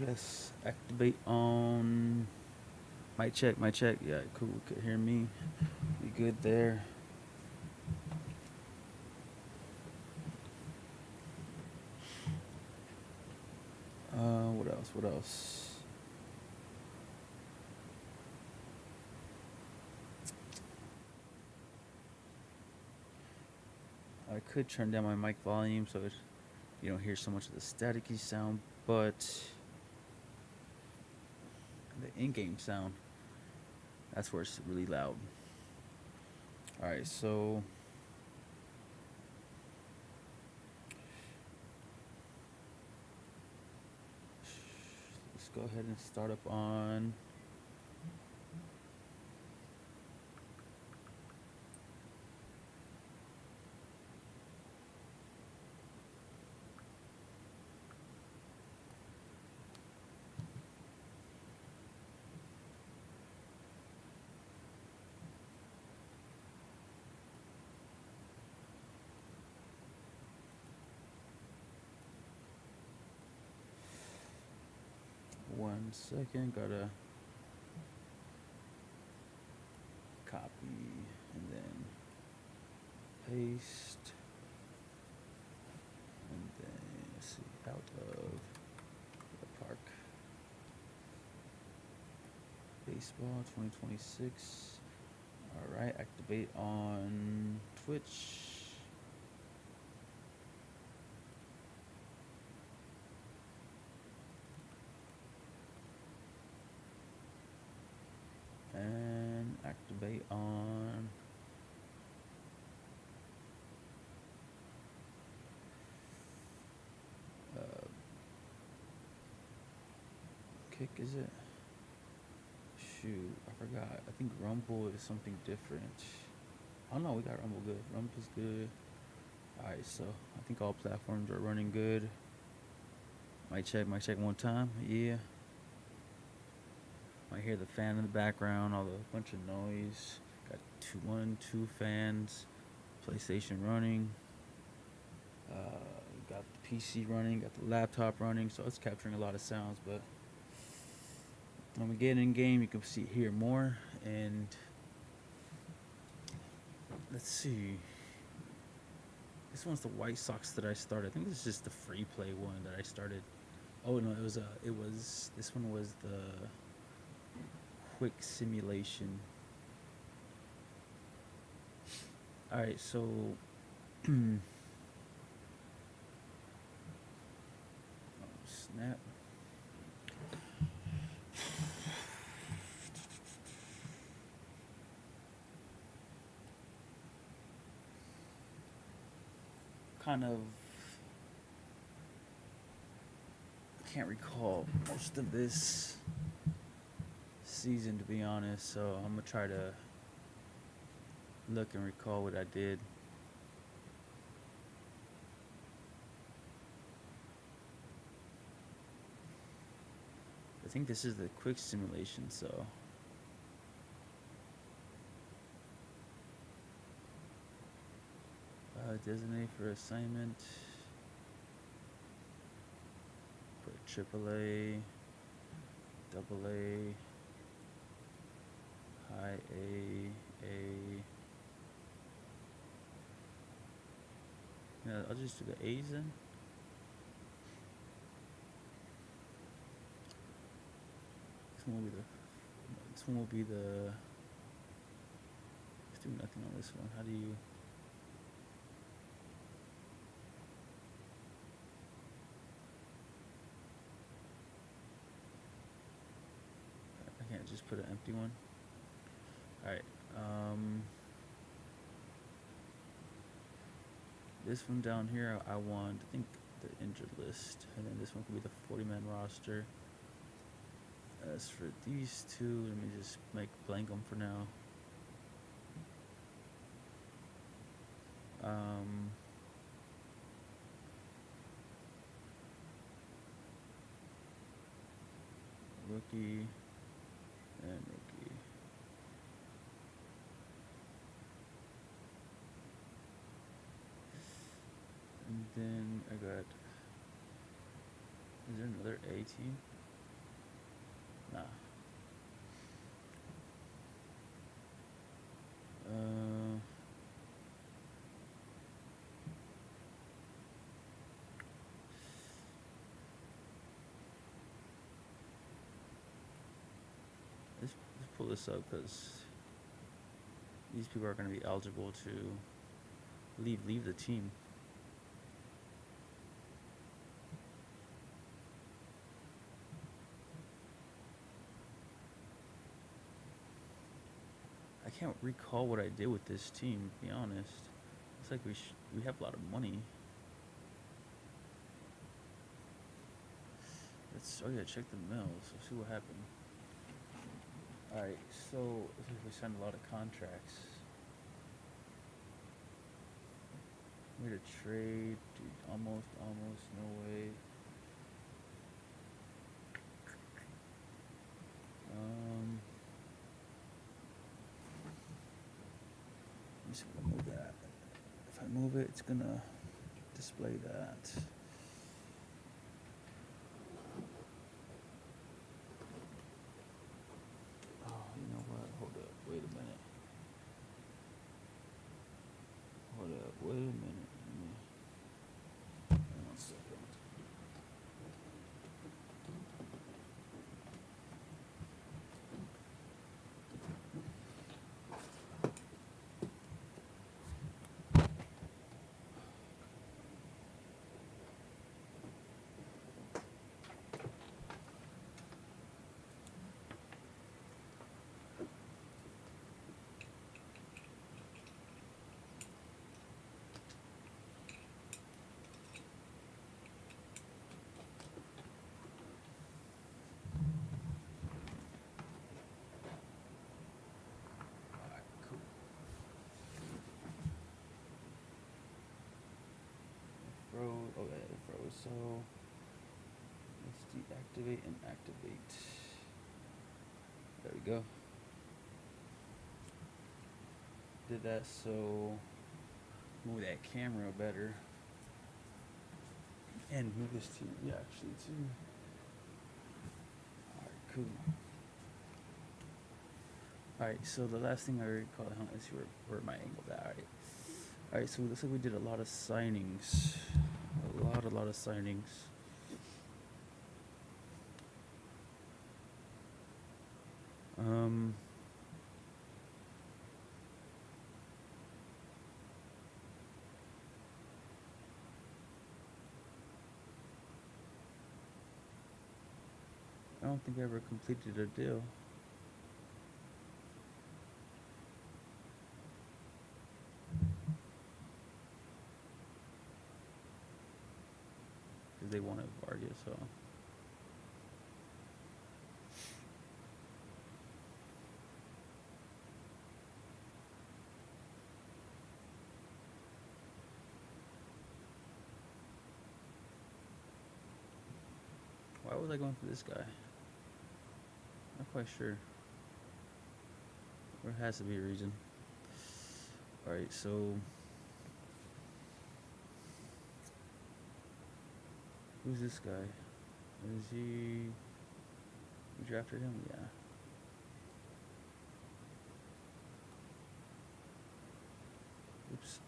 Yes, activate on. Mic check, mic check. Yeah, cool. Could hear me. We good there. What else? What else? I could turn down my mic volume so you don't hear so much of the staticky sound, but the in-game sound, that's where it's really loud. All right, so let's go ahead and start up on. One second, gotta copy and then paste, and then let's see, out of the park. Baseball 2026. All right, activate on Twitch. And activate on Kick, is it? Shoot, I forgot. I think Rumble is something different. Oh no, we got Rumble good. Rumble's good. Alright, so I think all platforms are running good. Might check one time. Yeah. Might hear the fan in the background, all the bunch of noise. Got two fans. PlayStation running. Got the PC running, got the laptop running, so it's capturing a lot of sounds. But when we get in game, you can hear more. And let's see. This one's the White Sox that I started. I think this is just the free play one that I started. Oh no, this one was the quick simulation. All right, so oh snap. Kind of can't recall most of this season, to be honest, so I'm gonna try to look and recall what I did. I think this is the quick simulation, so designate for assignment. Put AAA, AA, high A. Yeah, I'll just do the A's then. This one will be the. Let's do nothing on this one. How do you? I can't just put an empty one. All right. This one down here, I want, I think, the injured list, and then this one could be the 40-man roster. As for these two, let me just make blank them for now. Rookie and rookie. And then I got. Is there another A team? Nah. Uh, let's pull this up because these people are going to be eligible to leave the team. I can't recall what I did with this team, to be honest. Looks like we have a lot of money. Oh yeah, check the mails. Let's see what happened. Alright, so we signed a lot of contracts. Made a trade, dude, almost, no way. Let me see if I move that. If I move it, it's gonna display that. Oh, you know what? Hold up. Wait a minute. Hold up. Wait a minute. Hang on a second. Oh yeah, it froze. So let's deactivate and activate. There we go. Did that so move that camera better. And move this to actually too. Alright, cool. Alright, so the last thing I recall, let's see where my angle's at. Alright, so it looks like we did a lot of signings. A lot of signings. I don't think I ever completed a deal. Because they wanted Vargas, so. Why was I going for this guy? Not quite sure. There has to be a reason. Alright, so who's this guy? Is he? You drafted him? Yeah. Oops.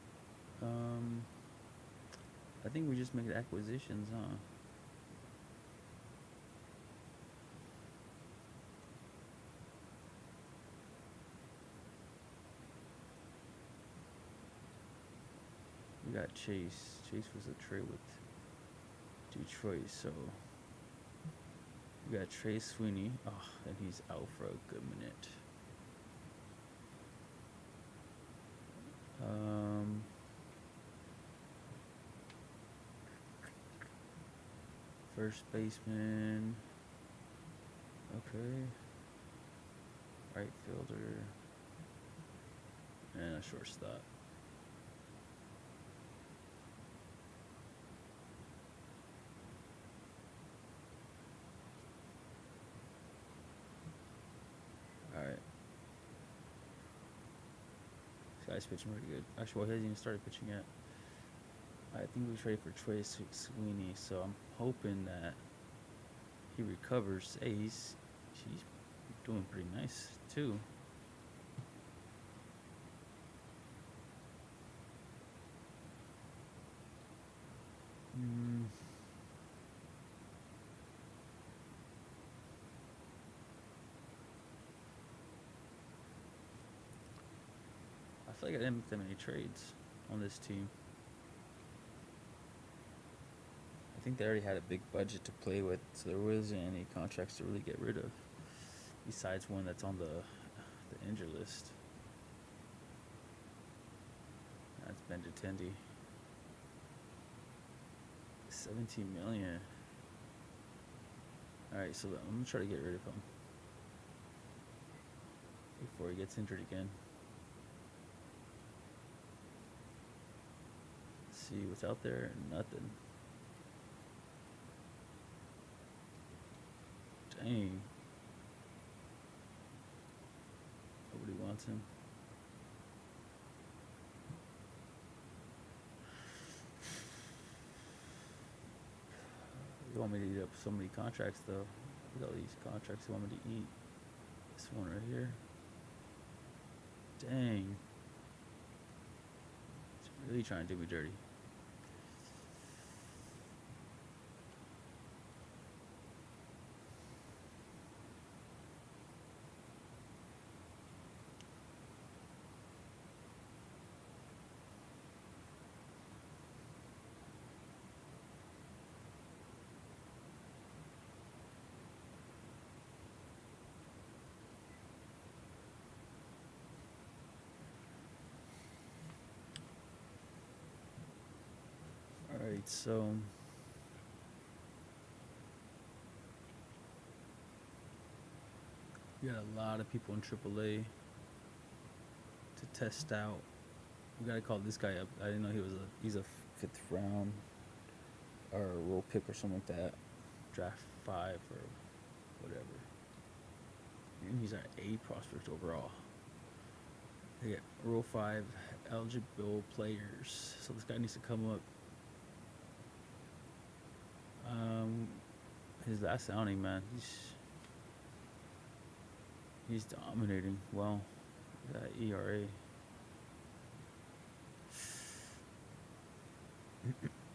I think we just make acquisitions, huh? We got Chase. Chase was a trade with Detroit, so we got Trey Sweeney. Oh, and he's out for a good minute. First baseman. Okay. Right fielder. And a shortstop. Alright. This guy's pitching pretty good. Actually, well, he hasn't even started pitching yet. I think we traded for Trey Sweeney, so I'm hoping that he recovers. Hey, She's doing pretty nice too. Mm. I feel like I didn't make that many trades on this team. I think they already had a big budget to play with, so there wasn't any contracts to really get rid of, besides one that's on the injured list. That's Benintendi. 17 million. Alright, so I'm gonna try to get rid of him before he gets injured again. Let's see what's out there. Nothing. Dang. Nobody wants him. You want me to eat up so many contracts though. Look at all these contracts you want me to eat. This one right here. Dang. It's really trying to do me dirty. Alright, so we got a lot of people in AAA to test out. We gotta call this guy up. I didn't know he's a 5th round or a roll pick or something like that. Draft 5 or whatever. And he's our A prospect overall. They get roll 5 eligible players. So this guy needs to come up. His last outing, man, he's dominating. Well, that ERA.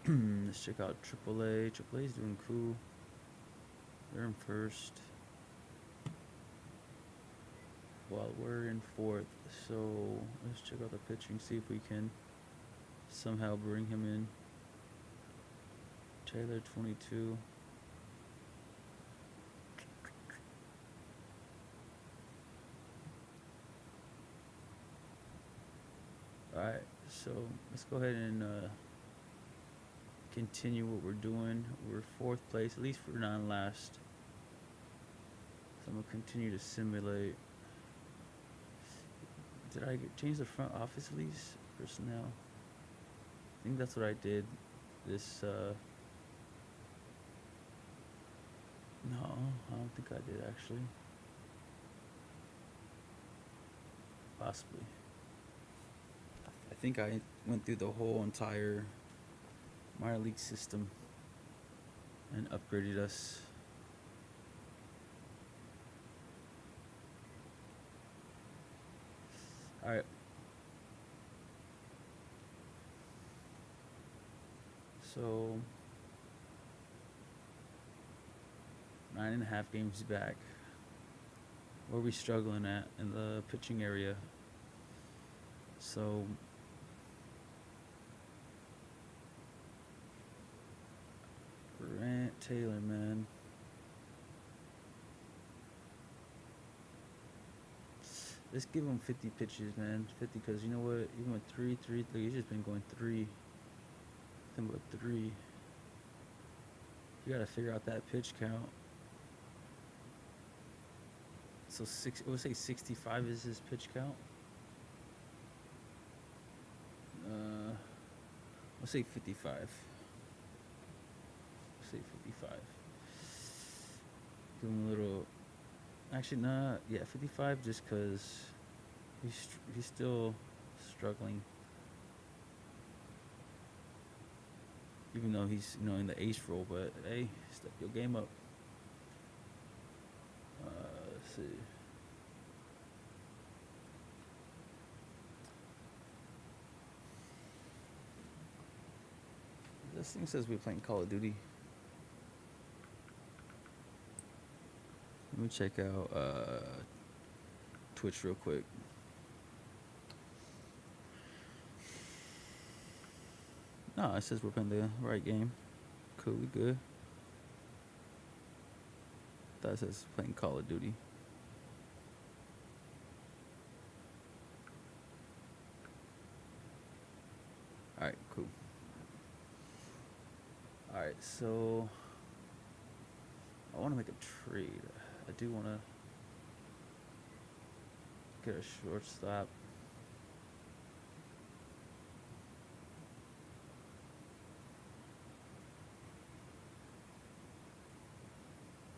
Let's check out AAA. AAA is doing cool. They're in 1st. Well, we're in 4th. So let's check out the pitching, see if we can somehow bring him in. Taylor, 22. Alright, so let's go ahead and continue what we're doing. We're 4th place, at least for non-last. So I'm going to continue to simulate. Did I change the front office lease personnel? I think that's what I did. This, no, I don't think I did actually. Possibly. I think I went through the whole entire minor league system and upgraded us. Alright. So 9.5 games back. Where are we struggling at in the pitching area? So Grant Taylor, man. Let's give him 50 pitches, man. 50, because you know what? He went 3, 3, 3. He's just been going 3. Nothing but 3. You gotta figure out that pitch count. So we'll say 65 is his pitch count. We'll say 55. We'll say 55. Give him a little. Actually, nah. Yeah, 55, just because he's still struggling. Even though he's in the ace role, but hey, step your game up. see. This thing says we're playing Call of Duty. Let me check out Twitch real quick. No, it says we're playing the right game. Cool, we good. That says playing Call of Duty. Alright, cool. Alright, so I want to make a trade. I do want to get a shortstop.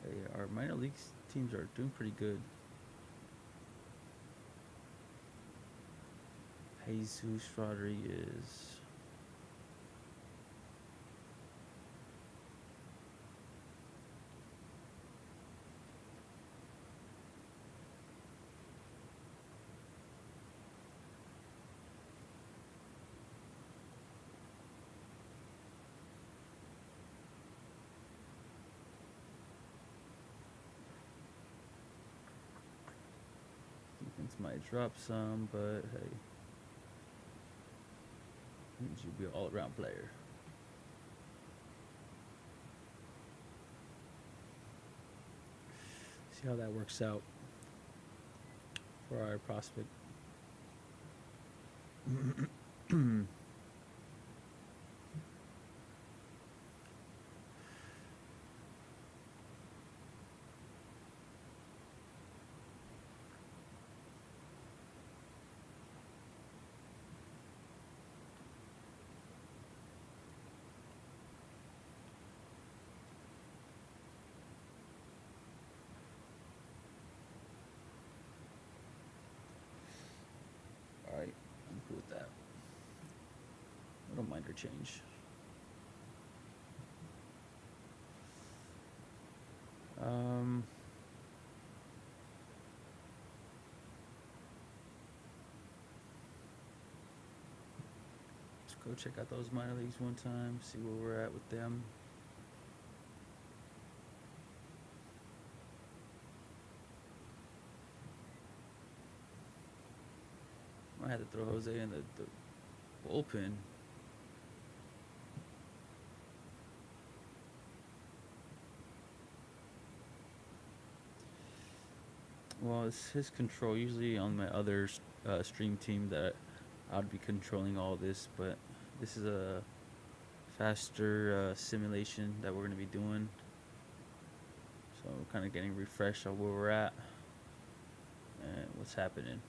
Hey, our minor league teams are doing pretty good. Jesus Rodriguez. Defense might drop some, but hey. Means you'll be an all-around player. See how that works out for our prospect. Alright, I'm cool with that. I don't mind her change. Let's go check out those minor leagues one time, see where we're at with them. I had to throw Jose in the bullpen. Well, it's his control. Usually on my other stream team that I'd be controlling all this, but this is a faster simulation that we're going to be doing. So we're kind of getting refreshed on where we're at and what's happening.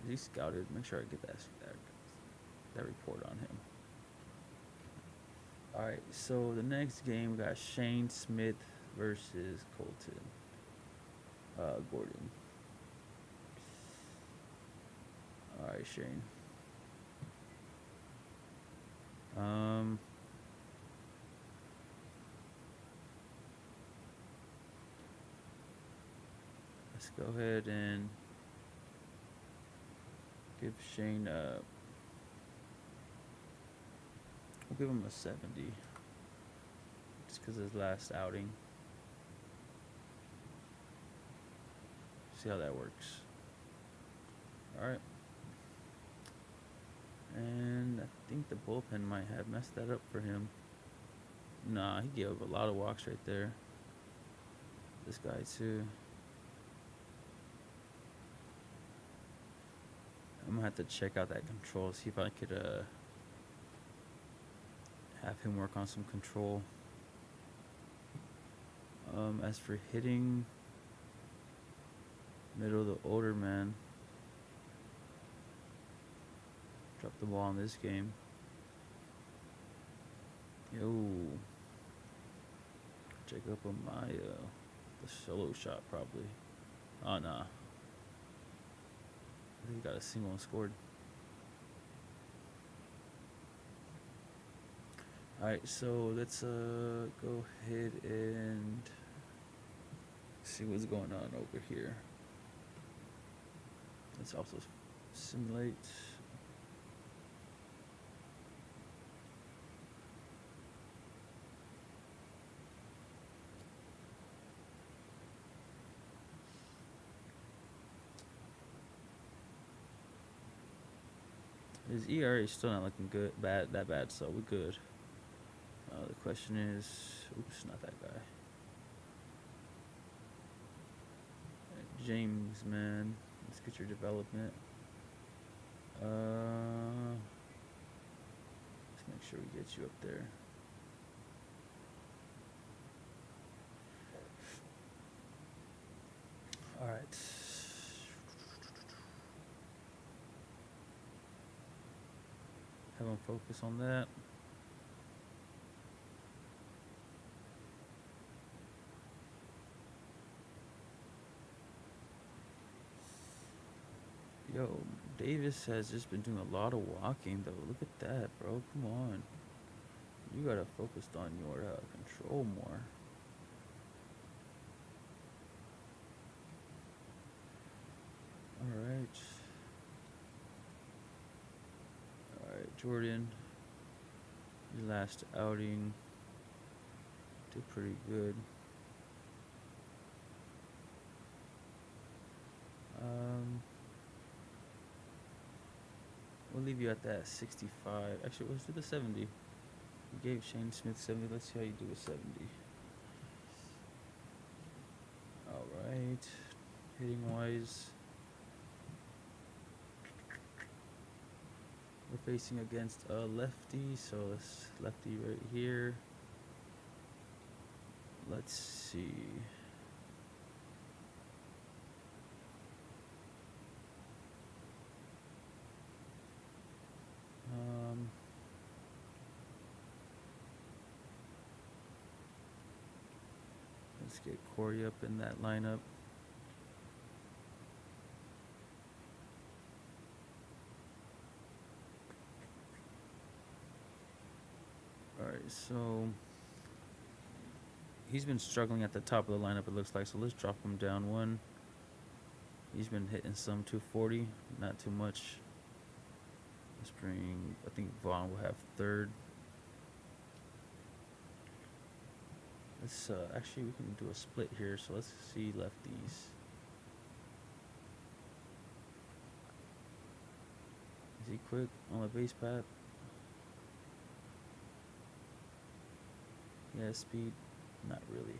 He scouted. Make sure I get that report on him. All right. So the next game we got Shane Smith versus Colton Gordon. All right, Shane. Let's go ahead and give Shane we'll give him a 70 just because his last outing. See how that works. Alright. And I think the bullpen might have messed that up for him. Nah, he gave up a lot of walks right there. This guy too. I'm gonna have to check out that control, see if I could have him work on some control. As for hitting, middle of the order, man. Dropped the ball in this game. Yo. Jacob Amaya. The solo shot, probably. Oh, nah. He got a single and scored. Alright, so let's go ahead and see what's going on over here. Let's also simulate. His ERA is still not looking that bad, so we're good. The question is, oops, not that guy. James, man, let's get your development. Let's make sure we get you up there. All right. Have them focus on that. Yo, Davis has just been doing a lot of walking, though. Look at that, bro. Come on. You gotta focus on your control more. Alright. Alright, Jordan. Your last outing did pretty good. We'll leave you at that 65. Actually, let's do the 70. We gave Shane Smith 70. Let's see how you do with 70. Alright. Hitting wise, we're facing against a lefty, so let's lefty right here. Let's see. Let's get Corey up in that lineup. Alright, so he's been struggling at the top of the lineup, it looks like, so let's drop him down one. He's been hitting some 240, not too much. Let's bring, I think Vaughn will have third. Let's actually we can do a split here, so let's see lefties. Is he quick on the base path? Yeah, speed, not really.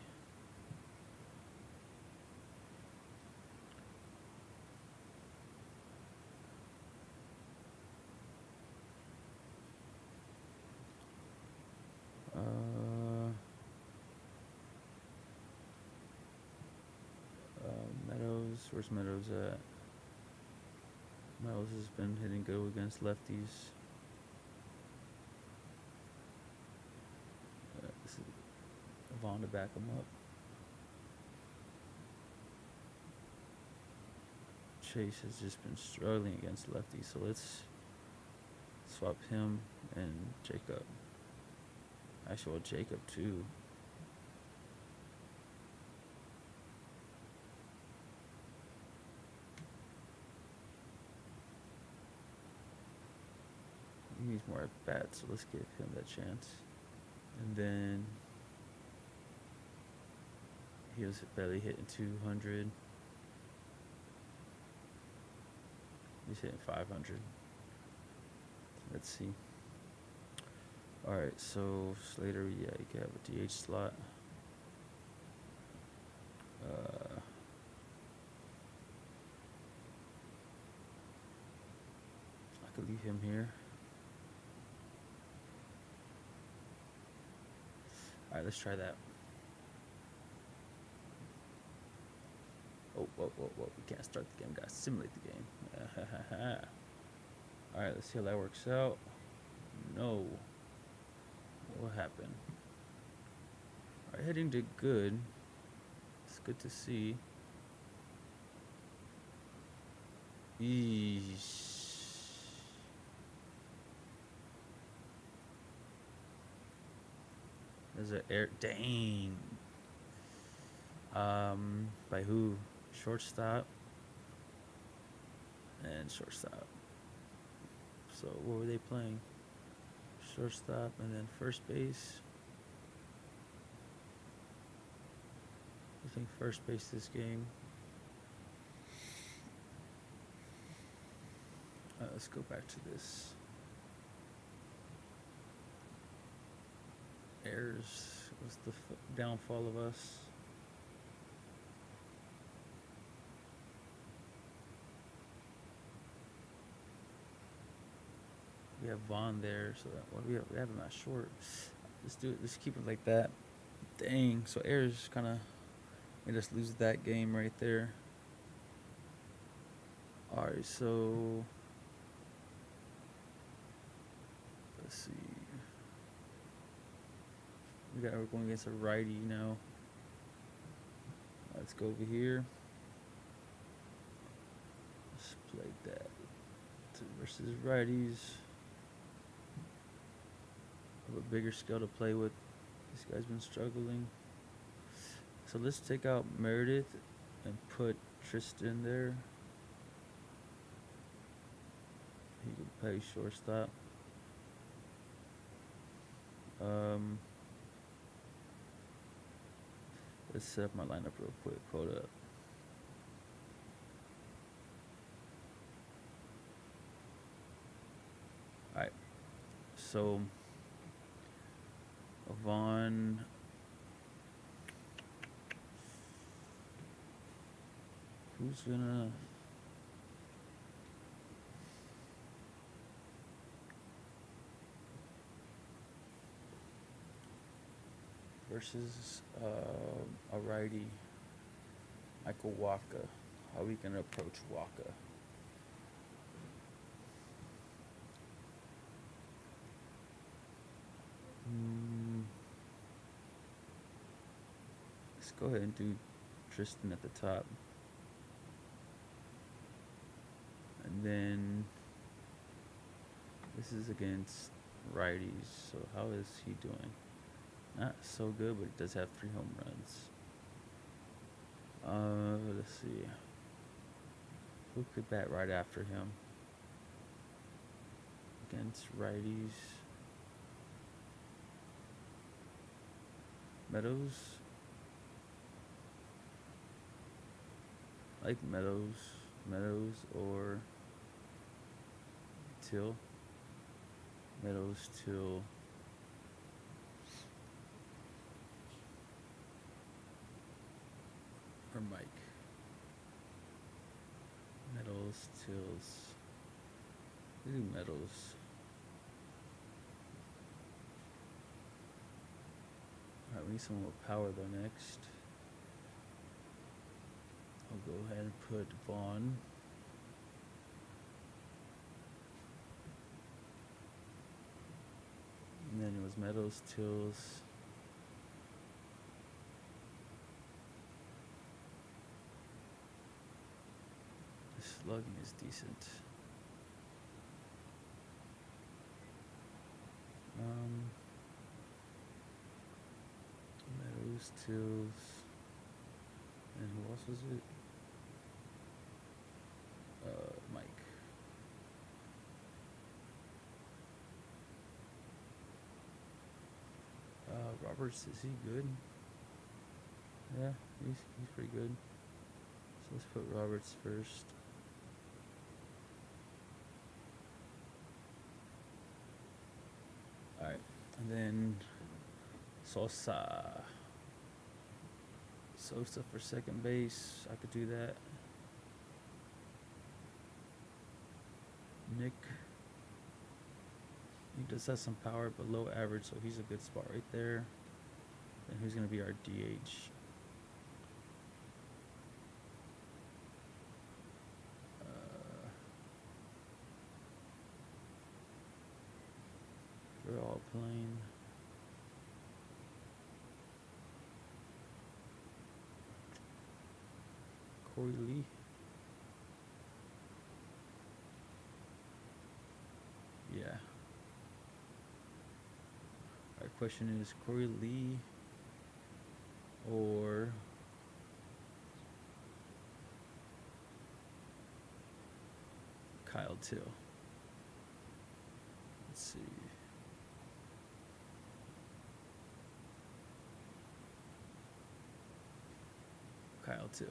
Meadows, where's Meadows at? Meadows has been hitting good against lefties. This is Vaughn to back him up. Chase has just been struggling against lefties, so let's swap him and Jacob. Actually, well, Jacob too. He needs more at bats, so let's give him that chance. And then he was barely hitting 200. He's hitting 500. Let's see. Alright, so Slater, yeah, you can have a DH slot. I could leave him here. Alright, let's try that. Oh, whoa. We can't start the game. We gotta simulate the game. Alright, let's see how that works out. No. What happened? Alright, hitting did good. It's good to see. Eesh. Was it air? Dang. By who? Shortstop and shortstop. So what were they playing? Shortstop and then first base. I think first base this game. Let's go back to this. Errors was the downfall of us. We have Vaughn there, so that what do we have? We have him at short. Let's do it. Let's keep it like that. Dang. So errors kind of made us lose that game right there. All right. So let's see. We're going against a righty now. Let's go over here. Let's play that versus righties. Have a bigger scale to play with. This guy's been struggling. So let's take out Meredith and put Tristan there. He can play shortstop. Let's set up my lineup real quick. Hold up. Alright. So Vaughn. Who's gonna versus a righty, Michael Waka. How are we gonna approach Waka? Let's go ahead and do Tristan at the top. And then this is against righties. So how is he doing? Not so good, but he does have 3 home runs. Let's see. Who could bat right after him? Against righties. Meadows. I like Meadows or Till. Meadows, Till. Or Mike. Meadows, Tills. We do Meadows. Alright, we need someone with power though next. I'll go ahead and put Vaughn. And then it was Meadows, Tills. The slugging is decent. Meadows, Tills. And who else was it? Mike. Roberts, is he good? Yeah, he's pretty good. So let's put Roberts first. Alright, and then Sosa for second base. I could do that. Nick. He does have some power, but low average, so he's a good spot right there. And who's going to be our DH? We're all playing. Corey Lee. Yeah. Alright, question is Corey Lee or Kyle Till. Let's see. Kyle Till.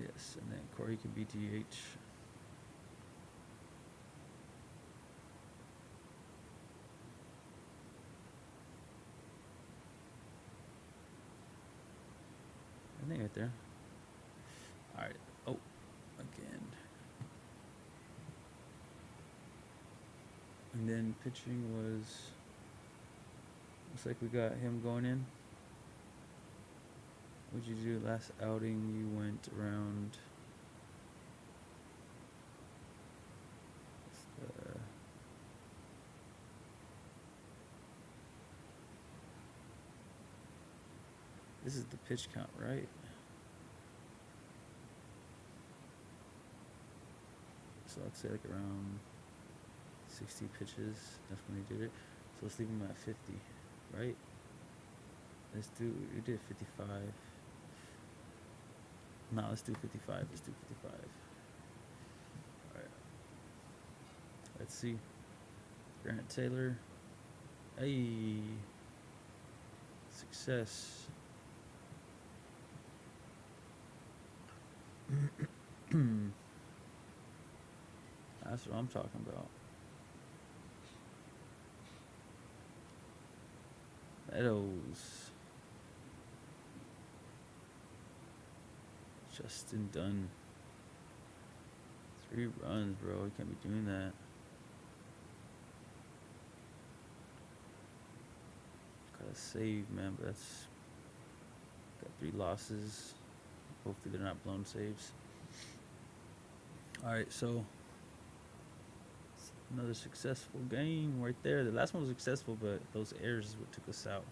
Yes, and then Corey can be DH. I think right there. Alright. Oh, again. And then pitching was. Looks like we got him going in. What'd you do last outing? You went around. This is the pitch count, right? So I'd say like around 60 pitches. That's when he did it. So let's leave him at 50, right? Let's do. We did 55. No, let's do 55. Let's do 55. All right. Let's see. Grant Taylor. Hey. Success. That's what I'm talking about. Meadows. Justin Dunn. 3 runs, bro. You can't be doing that. Gotta save, man, but that's got 3 losses. Hopefully they're not blown saves. Alright, so another successful game right there. The last one was successful, but those errors is what took us out.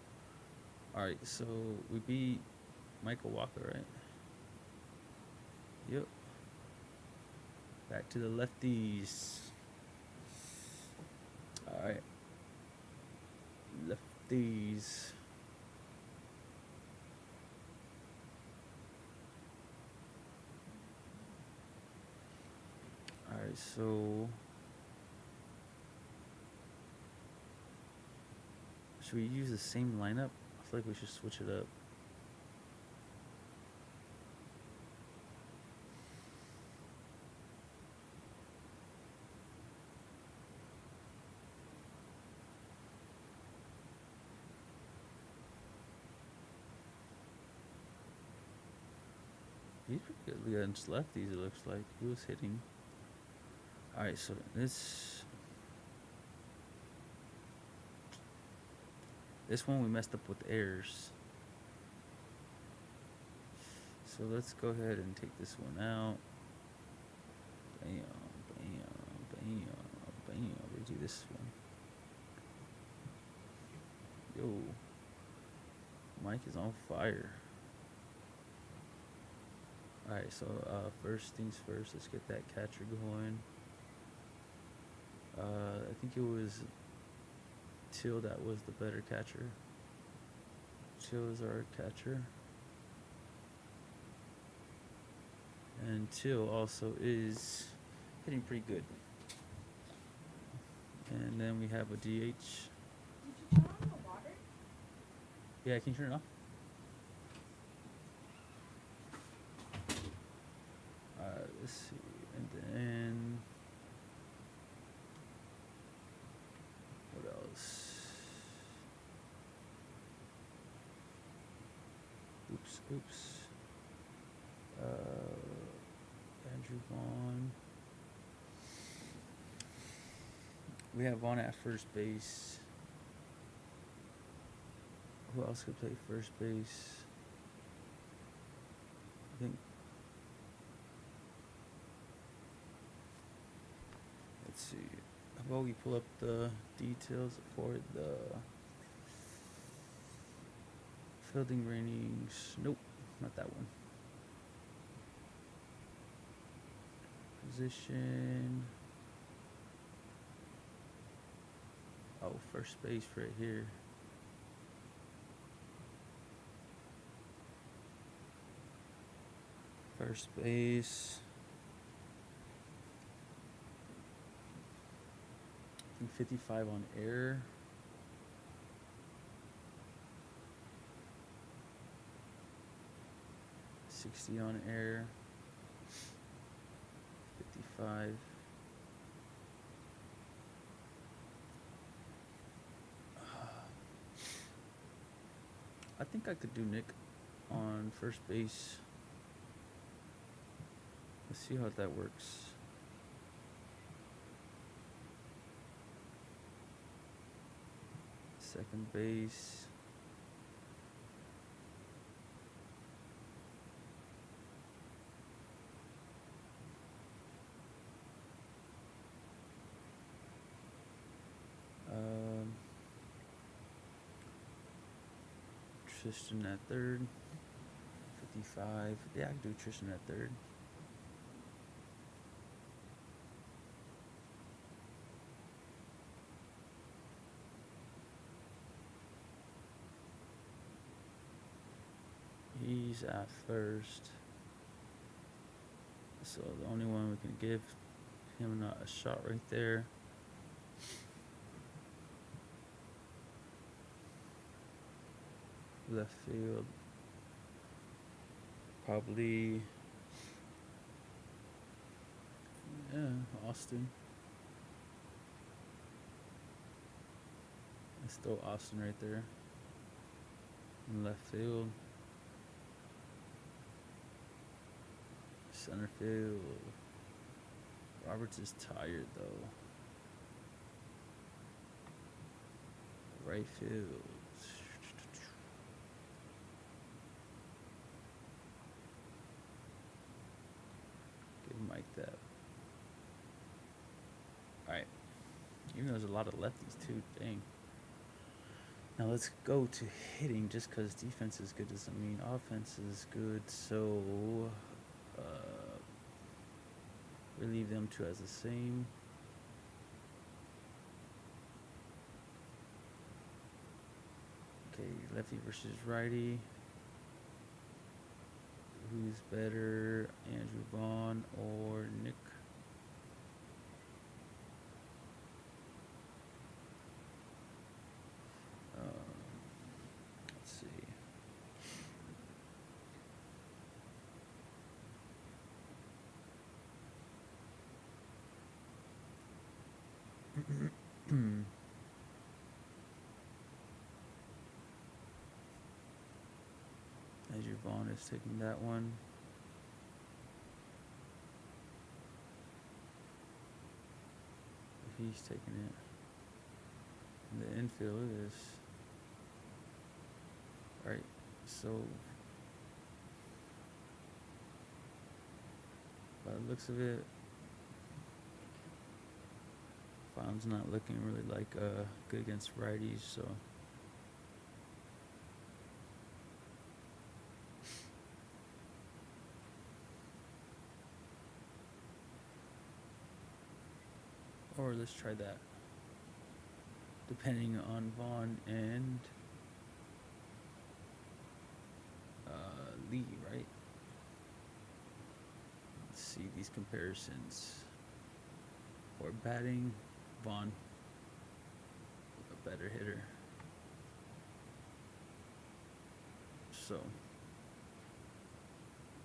Alright, so we beat Michael Walker, right? Yep. Back to the lefties. Alright. Lefties. Alright, so should we use the same lineup? I feel like we should switch it up. He's pretty good against lefties, it looks like. He was hitting. Alright, so this one we messed up with errors. So let's go ahead and take this one out. Bam, bam, bam, bam. Redo this one. Yo. Mike is on fire. Alright, so first things first, let's get that catcher going. I think it was Till that was the better catcher. Till is our catcher. And Till also is hitting pretty good. And then we have a DH. Did you turn on the water? Yeah, can you turn it off? Let's see. And then what else? Oops. Andrew Vaughn. We have Vaughn at first base. Who else could play first base? I think. Let's see. How about we pull up the details for the fielding ratings? Nope, not that one. Position. Oh, first base right here. First base. I think 55 on error. $60 on error. 55. I think I could do Nick on first base. Let's see how that works. Second base. Tristan at third. 55. Yeah, I can do Tristan at third. He's at first. So the only one we can give him a shot right there. Left field. Probably. Yeah, Austin. Let's throw Austin right there. In left field. Center field. Roberts is tired though. Right field. Give Mike that. Alright. Even though there's a lot of lefties too. Dang. Now let's go to hitting. Just because defense is good doesn't mean offense is good. So we leave them two as the same. Okay, lefty versus righty. Who's better, Andrew Vaughn or Nick? Let's see. Andrew Vaughn is taking that one. He's taking it. And the infield is right. So by the looks of it, Vaughn's not looking really like good against righties, so or let's try that. Depending on Vaughn and Lee, right? Let's see these comparisons. For batting, Vaughn, a better hitter. So,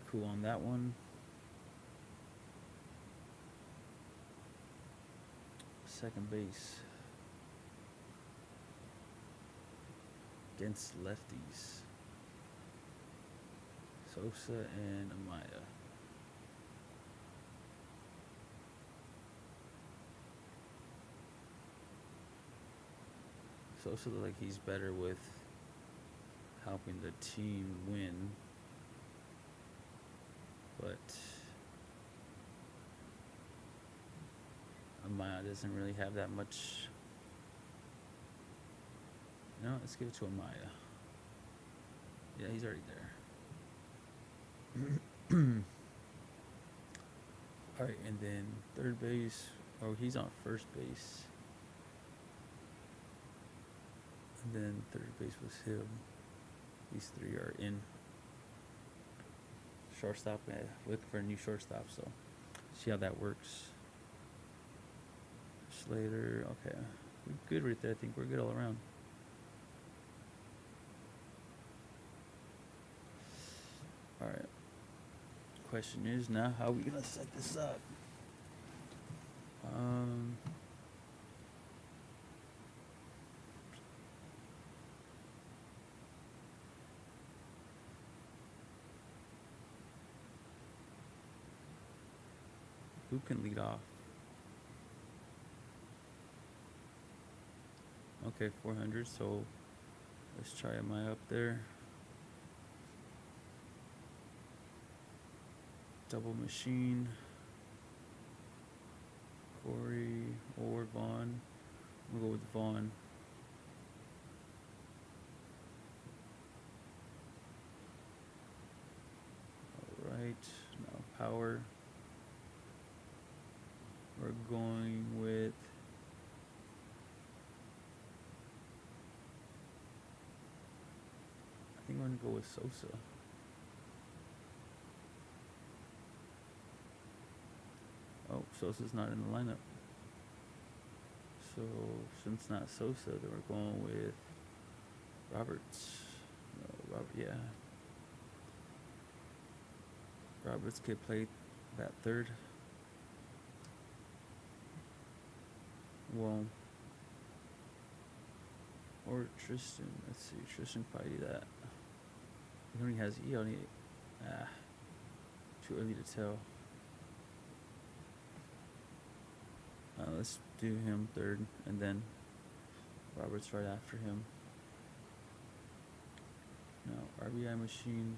cool on that one. Second base. Against lefties. Sosa and Amaya. Sosa looks like he's better with helping the team win. But Amaya doesn't really have that much. No, let's give it to Amaya. Yeah, he's already there. Alright, and then third base. Oh, he's on first base. And then third base was him. These three are in. Shortstop, looking for a new shortstop, so see how that works. Slater, okay. We're good right there. I think we're good all around. Alright. Question is now, how are we going to set this up? Who can lead off? Okay, 400, so let's try am I up there? Double machine. Corey or Vaughn. We'll go with Vaughn. Alright, now power. We're going with I think we're gonna go with Sosa. Oh, Sosa's not in the lineup. So since not Sosa, then we're going with Roberts. No, yeah. Roberts could play that third. Well, or Tristan. Let's see. Tristan probably do that. He only has too early to tell. Let's do him third, and then Roberts right after him. Now RBI machine.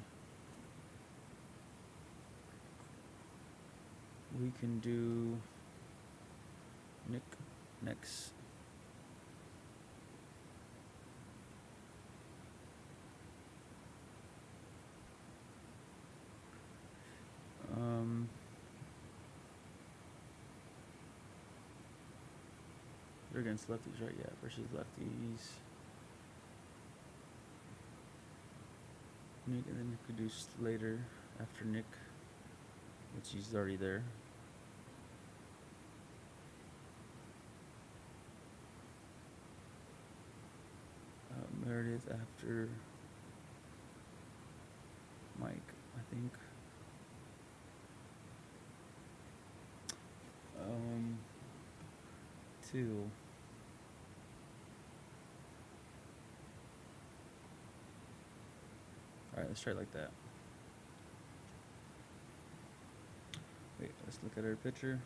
We can do Nick next. They're against lefties, right? Yeah, versus lefties. Nick, and then you could do Slater after Nick, which he's already there. Meredith after Mike, I think. Two. Alright, let's try it like that. Wait, let's look at our pitcher.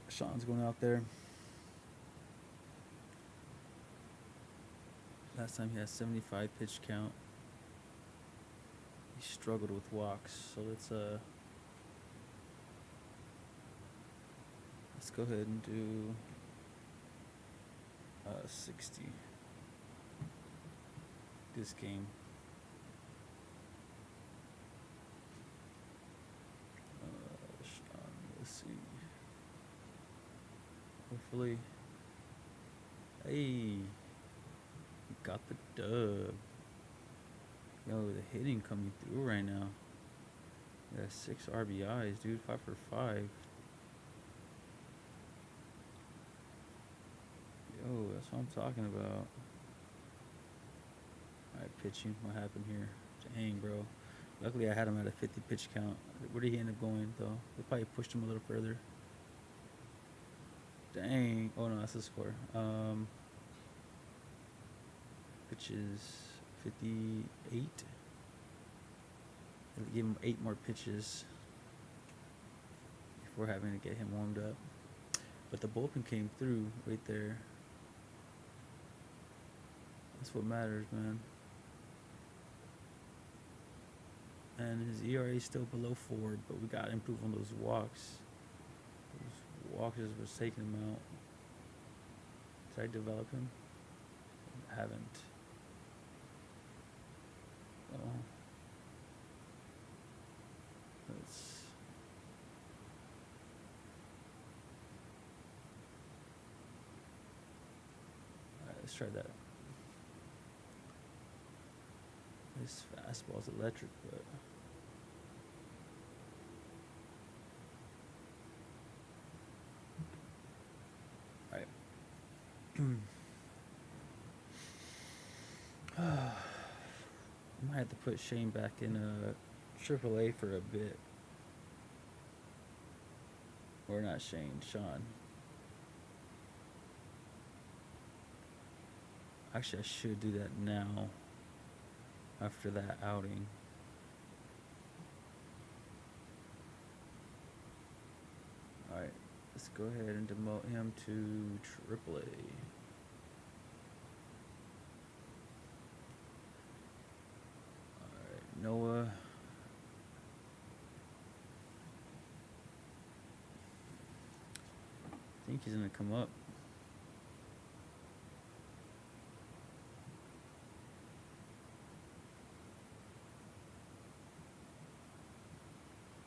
Sean's going out there. Last time he had 75 pitch count. He struggled with walks, so let's go ahead and do 60 this game. Let's see. Hopefully, hey, got the dub. Yo, the hitting coming through right now. Yeah, 6 RBIs, dude. 5 for 5. Yo, that's what I'm talking about. Alright, pitching. What happened here? Dang, bro. Luckily, I had him at a 50 pitch count. Where did he end up going, though? They probably pushed him a little further. Dang. Oh, no, that's the score. Pitches 58. They gave him 8 more pitches before having to get him warmed up. But the bullpen came through right there. That's what matters, man. And his ERA is still below 4, but we got to improve on those walks. Those walks was taking him out. Did I develop him? I haven't. Oh. Let's try that. This fastball's electric, but all right. I might have to put Shane back in AAA for a bit. Or not Shane, Sean. Actually, I should do that now. After that outing. Alright, let's go ahead and demote him to AAA. Alright, Noah. I think he's gonna come up.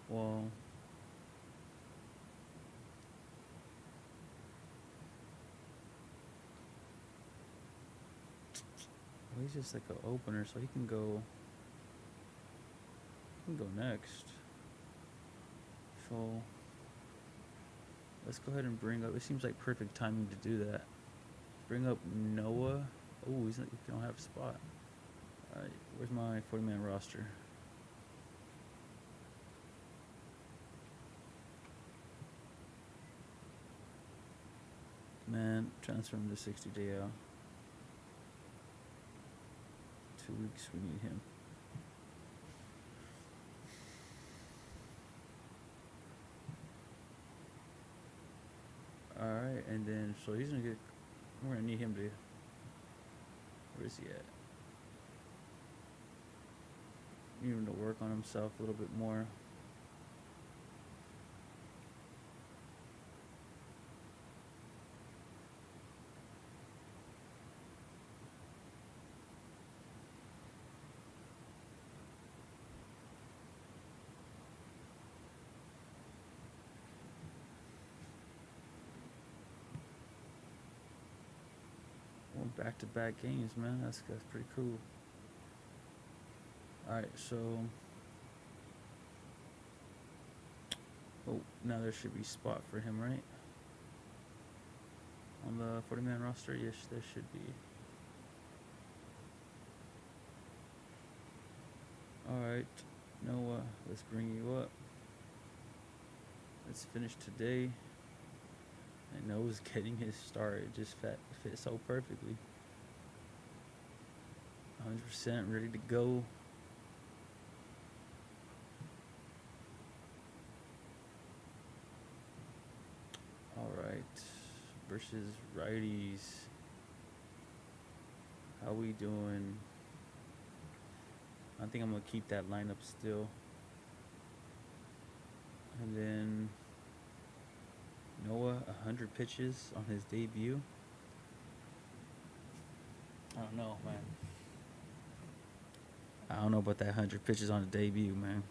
Well, he's just like an opener, so he can go. He can go next. So let's go ahead and bring up. It seems like perfect timing to do that. Bring up Noah. Oh, he don't have a spot. All right, where's my 40-man roster? Man, transfer him to 60-day out. 2 weeks, we need him. Alright, and then, so he's gonna get, we're gonna need him to, where is he at? Need him to work on himself a little bit more. Back-to-back games, man. That's pretty cool. Alright, so now there should be a spot for him, right? On the 40-man roster? Yes, there should be. Alright, Noah, let's bring you up. Let's finish today. And Noah's getting his start. It just fit so perfectly. 100% ready to go. Alright. Versus righties. How we doing? I think I'm going to keep that lineup still. And then Noah, 100 pitches on his debut. I don't know, man. I don't know about that 100 pitches on the debut, man.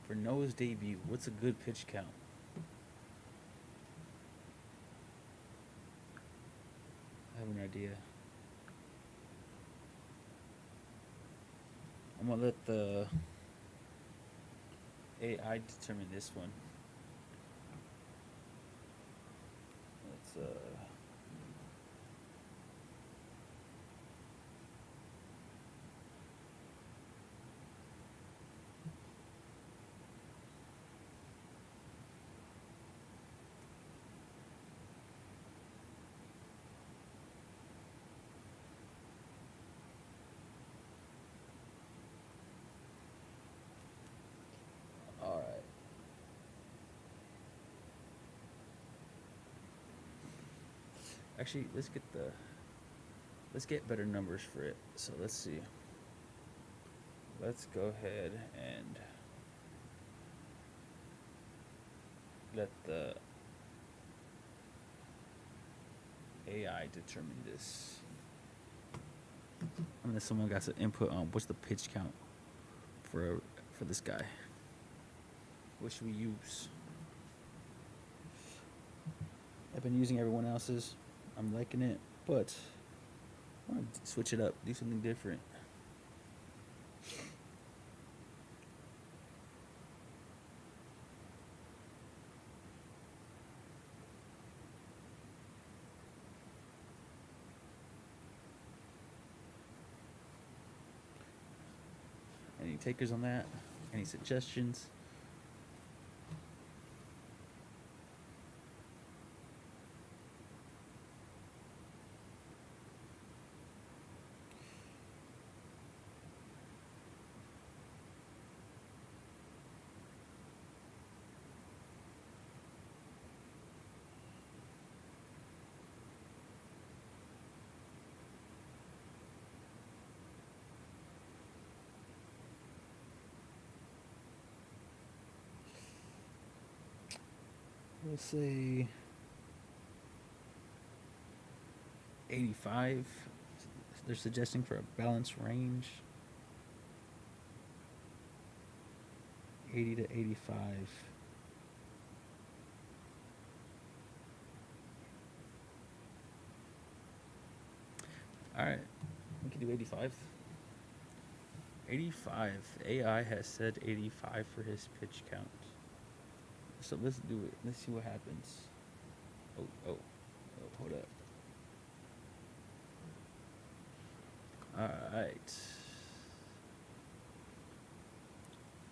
For Noah's debut, what's a good pitch count? I have an idea. I'm gonna let the AI determine this one. Let's all right. Actually, let's get better numbers for it. So let's see. Let's go ahead and let the AI determine this? Unless someone got some input on what's the pitch count for this guy. What should we use? I've been using everyone else's. I'm liking it, but I want to switch it up, do something different. Any takers on that? Any suggestions? We'll say 85. They're suggesting for a balanced range. 80 to 85. All right, we can do 85. 85. AI has said 85 for his pitch count. So let's do it. Let's see what happens. Oh, hold up. Alright.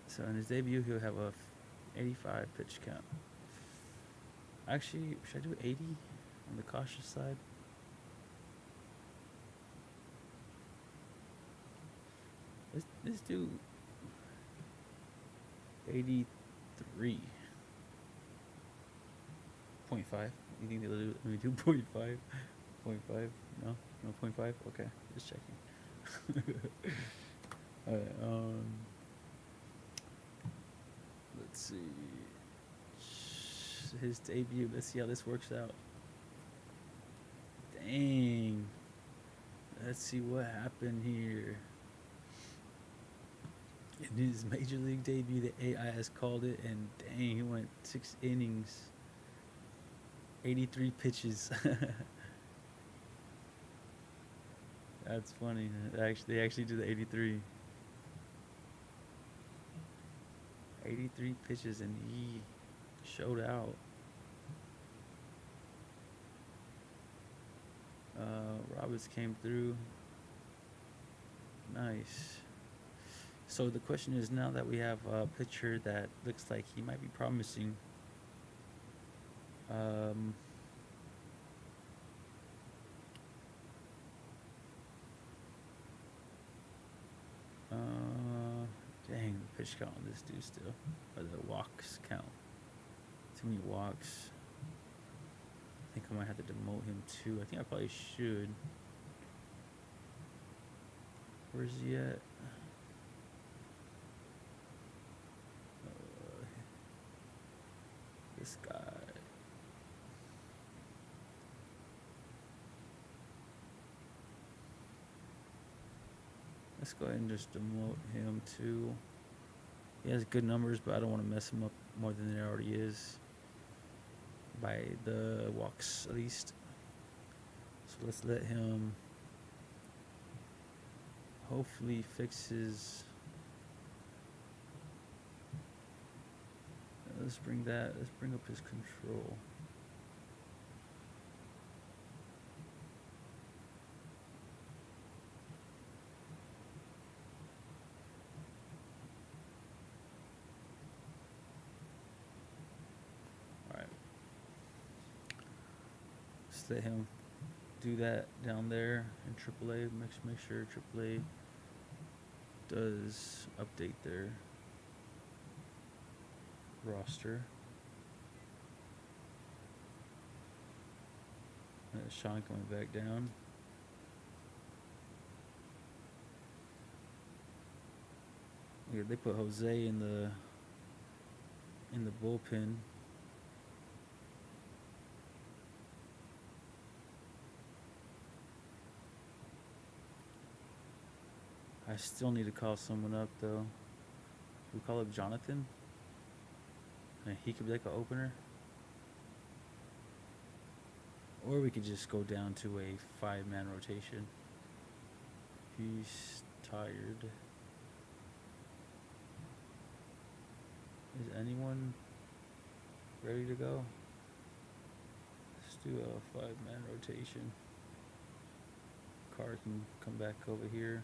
So in his debut, he'll have a 85 pitch count. Actually, should I do 80 on the cautious side? Let's do 83. 0.5. You think they'll do? Let me do 0.5. 0.5. No, 0.5. Okay, just checking. Alright. Let's see. His debut. Let's see how this works out. Dang. Let's see what happened here. In his major league debut, the AI has called it, and dang, he went 6 innings. 83 pitches. That's funny. They actually do the 83. 83 pitches, and he showed out. Roberts came through. Nice. So the question is, now that we have a pitcher that looks like he might be promising, dang, the pitch count on this dude still, or the walks count. Too many walks. I think I might have to demote him too. I think I probably should. Where's he at? This guy. Let's go ahead and just demote him too. He has good numbers, but I don't want to mess him up more than there already is. By the walks, at least. So let's let him hopefully fix his. Let's bring up his control. Alright. Just let him do that down there in AAA. Make sure AAA does update their roster. Sean coming back down. Yeah, they put Jose in the bullpen. I still need to call someone up though. We call up Jonathan, and he could be like an opener. Or we could just go down to a 5-man rotation. He's tired. Is anyone ready to go? Let's do a 5-man rotation. Carr can come back over here.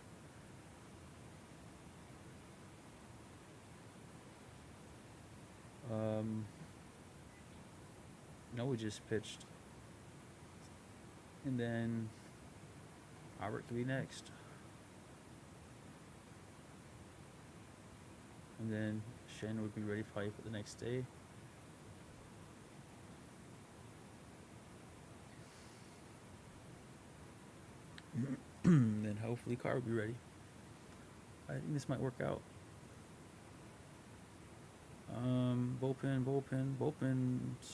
No, we just pitched. And then Albert could be next. And then Shannon would be ready probably for the next day. Then hopefully Carr will be ready. I think this might work out. Bullpen's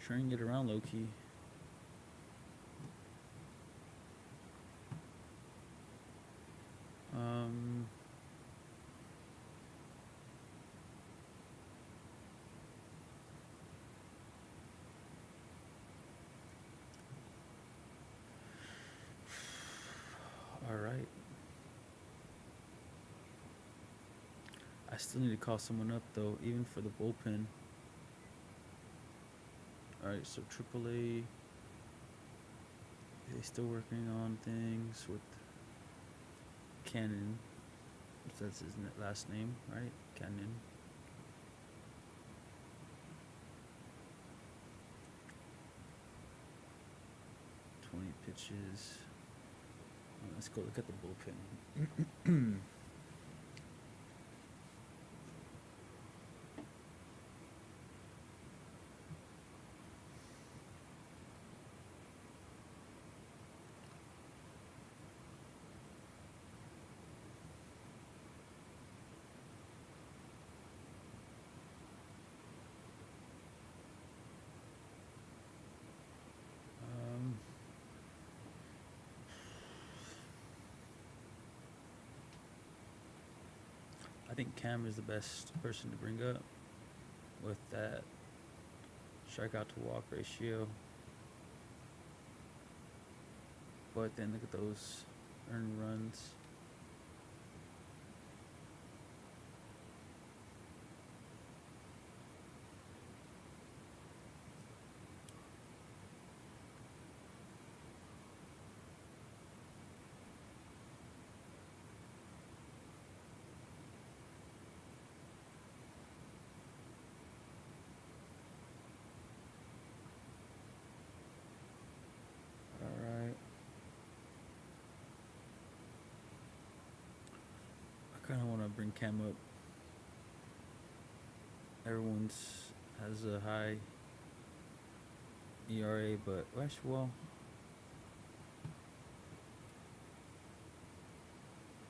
trying to get around low key. All right. I still need to call someone up though, even for the bullpen. All right, so AAA. They still working on things with Cannon. That's his last name, right? Cannon. Pitches. Let's go look at the bullpen. I think Cam is the best person to bring up with that strikeout to walk ratio. But then look at those earned runs. I kind of want to bring Cam up. Everyone's has a high ERA, but well,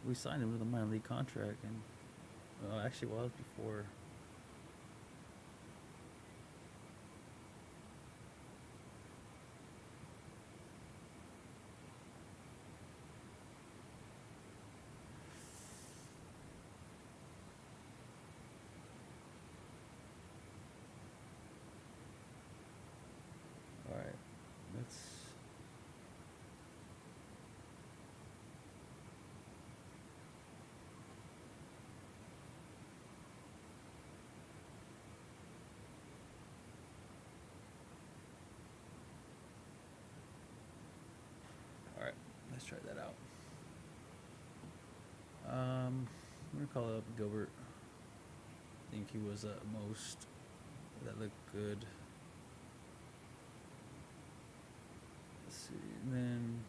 we signed him with a minor league contract, and actually, well, that was before. All right, let's. All right, let's try that out. I'm gonna call up Gilbert. I think he was most that looked good. Let's see, and then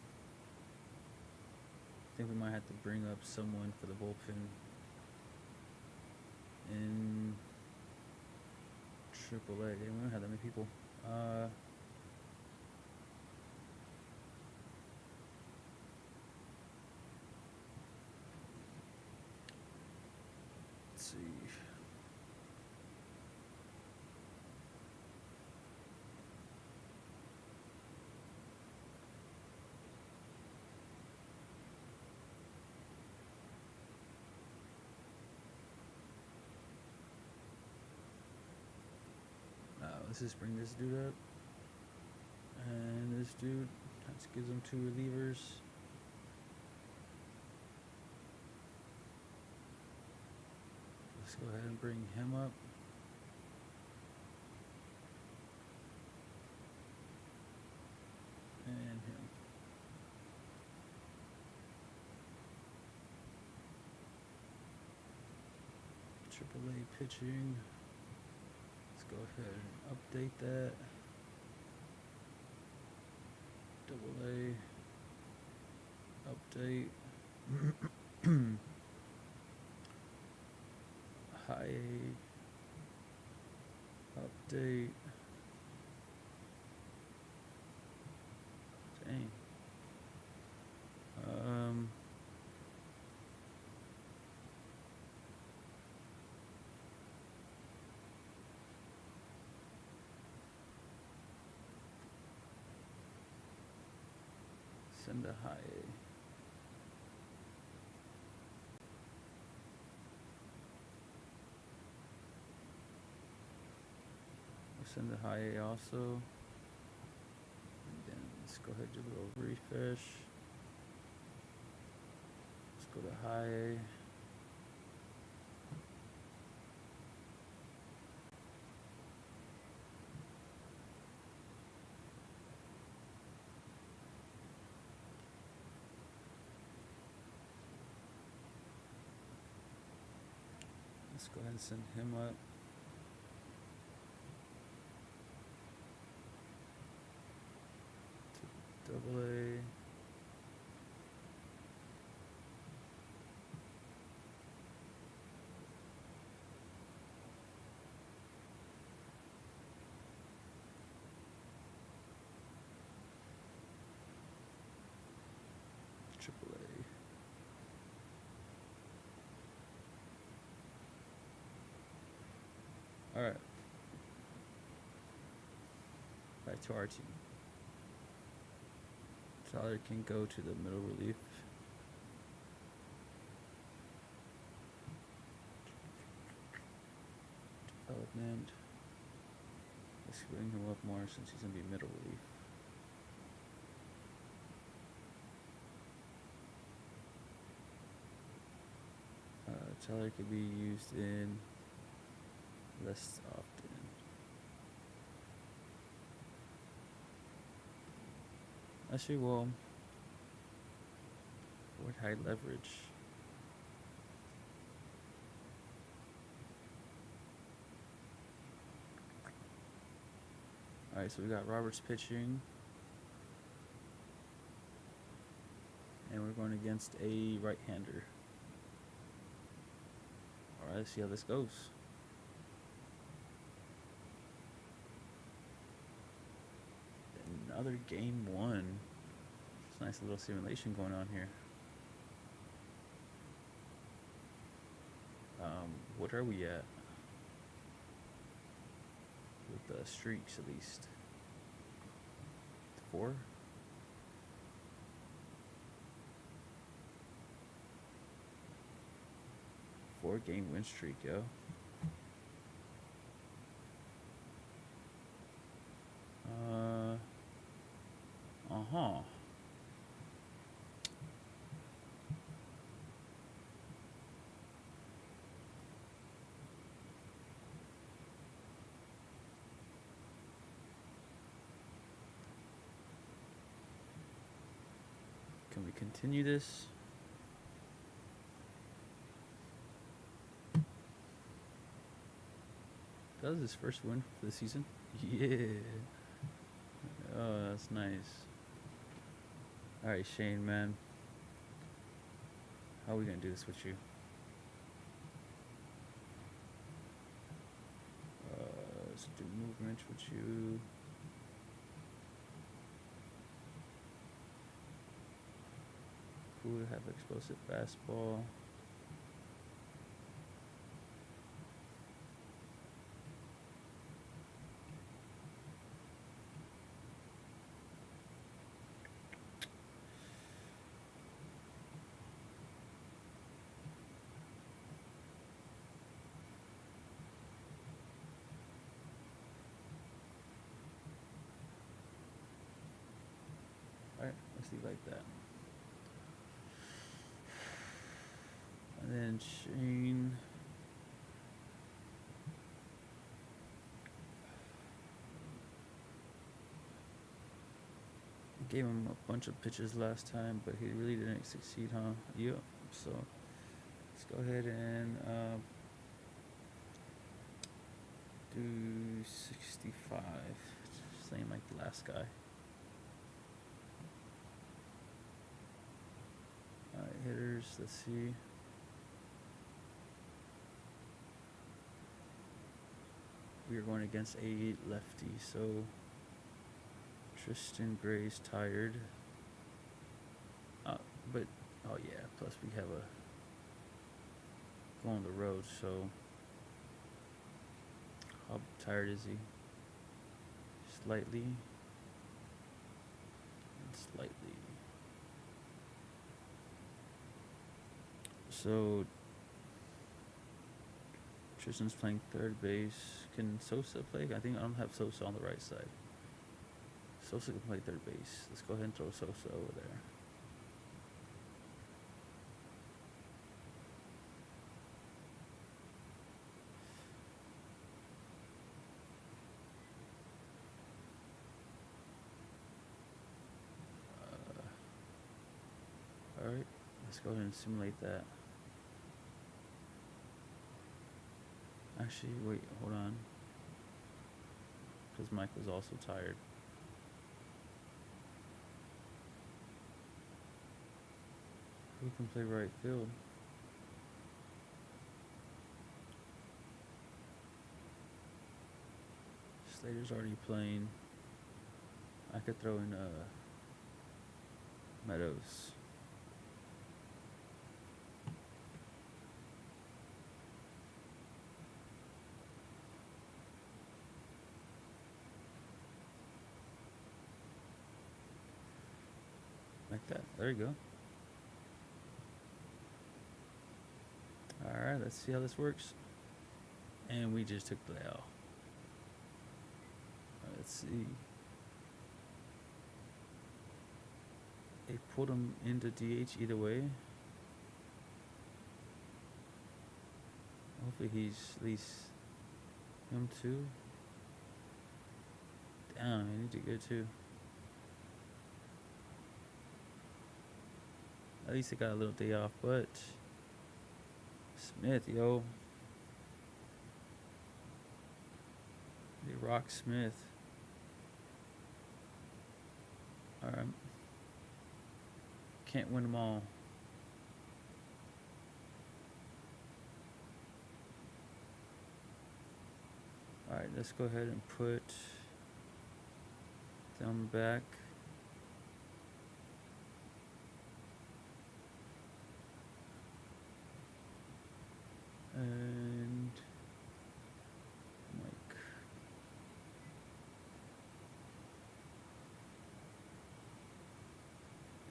I think we might have to bring up someone for the bullpen in AAA. We don't have that many people. Let's see. just bring this dude up. And this dude, that gives him 2 relievers. Let's go ahead and bring him up. And him. AAA pitching. Let's go ahead and update that. AA. Update. High A. Update. Dang. Send a high A. We'll send a high A also. And then let's go ahead and do a little refresh. Let's go to high A. Let's go ahead and send him up. To AA. AAA. All right. Back to our team. Tyler can go to the middle relief. Development. Let's bring him up more since he's gonna be middle relief. Tyler could be used in less often. Actually, well, forward high leverage. Alright, so we got Roberts pitching. And we're going against a right-hander. Alright, let's see how this goes. Another game 1. It's a nice little simulation going on here. What are we at? With the streaks, at least. 4? Four-game win streak, yo. Uh-huh. Can we continue this? That was his first win for the season. Yeah. Oh, that's nice. Alright, Shane, man. How are we gonna do this with you? Let's do movement with you. Who would have explosive fastball? Just leave like that. And then Shane. Gave him a bunch of pitches last time, but he really didn't succeed, huh? Yep. So let's go ahead and do 65. Same like the last guy. Alright, hitters, let's see. We are going against a lefty, so Tristan Gray's tired. But oh yeah, plus we have a go on the road, so how tired is he? Slightly and slightly. So Tristan's playing third base. Can Sosa play? I think I don't have Sosa on the right side. Sosa can play third base. Let's go ahead and throw Sosa over there. Alright, let's go ahead and simulate that. Actually, wait, hold on. Because Mike was also tired. Who can play right field? Slater's already playing. I could throw in Meadows. Like that. There you go. Alright, let's see how this works. And we just took the L. Alright, let's see. They put him into DH either way. Hopefully he's at least him too. Damn, he did good too. At least I got a little day off, but Smith, yo. They rock Smith. Alright. Can't win them all. Alright, let's go ahead and put them back. And Mike.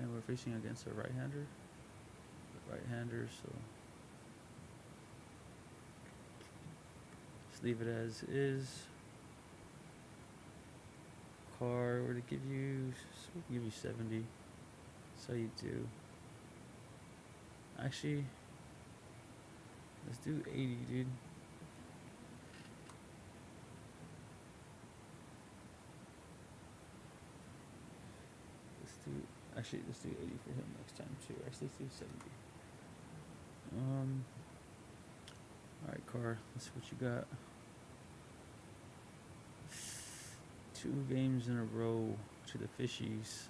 And we're facing against a right-hander. Right-hander, so just leave it as is. Car, we're to give you, we'll give you 70. So you do. Actually, let's do 80, dude. Let's do 80 for him next time too. Actually, let's do 70. Alright, Car, let's see what you got. 2 games in a row to the Fishies.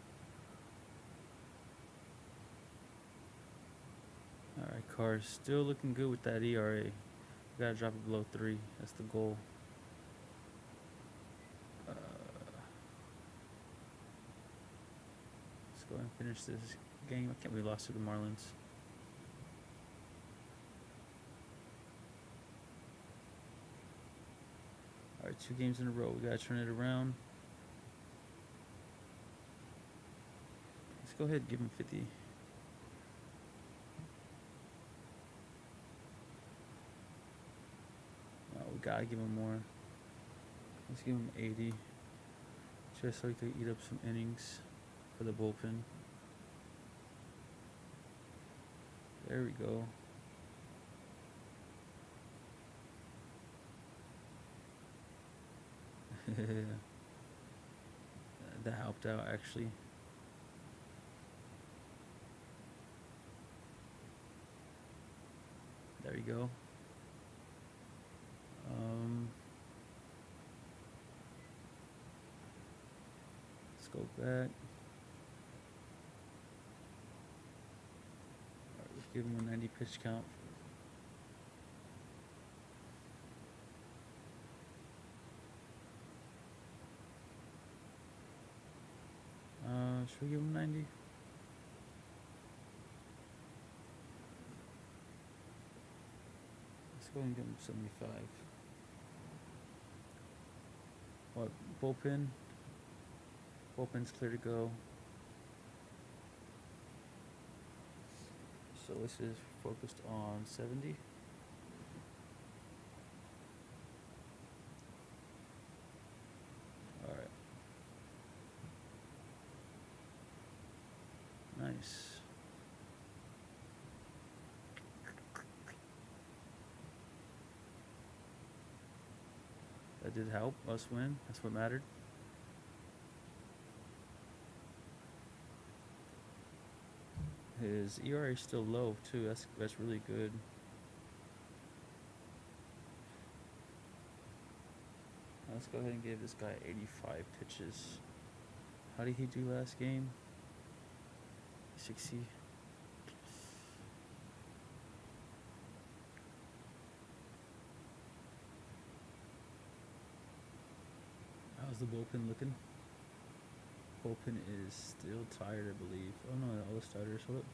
Alright, Car, still looking good with that ERA. We gotta drop it below 3. That's the goal. Let's go ahead and finish this game. I can't believe we lost to the Marlins. Alright, 2 games in a row. We gotta turn it around. Let's go ahead and give him 50. Oh, we gotta give him more. Let's give him 80. Just so he could eat up some innings for the bullpen. There we go. That helped out actually. There you go. Let's go back. Alright, let's give him a 90 pitch count. Should we give him 90? Let's go and give him 75. What, bullpen? Bullpen's clear to go. So this is focused on 70. Alright. Nice. That did help us win. That's what mattered. His ERA is still low too. That's really good. Let's go ahead and give this guy 85 pitches. How did he do last game? 60. How's the bullpen looking? Bullpen is still tired, I believe. Oh no, all the starters. Hold up.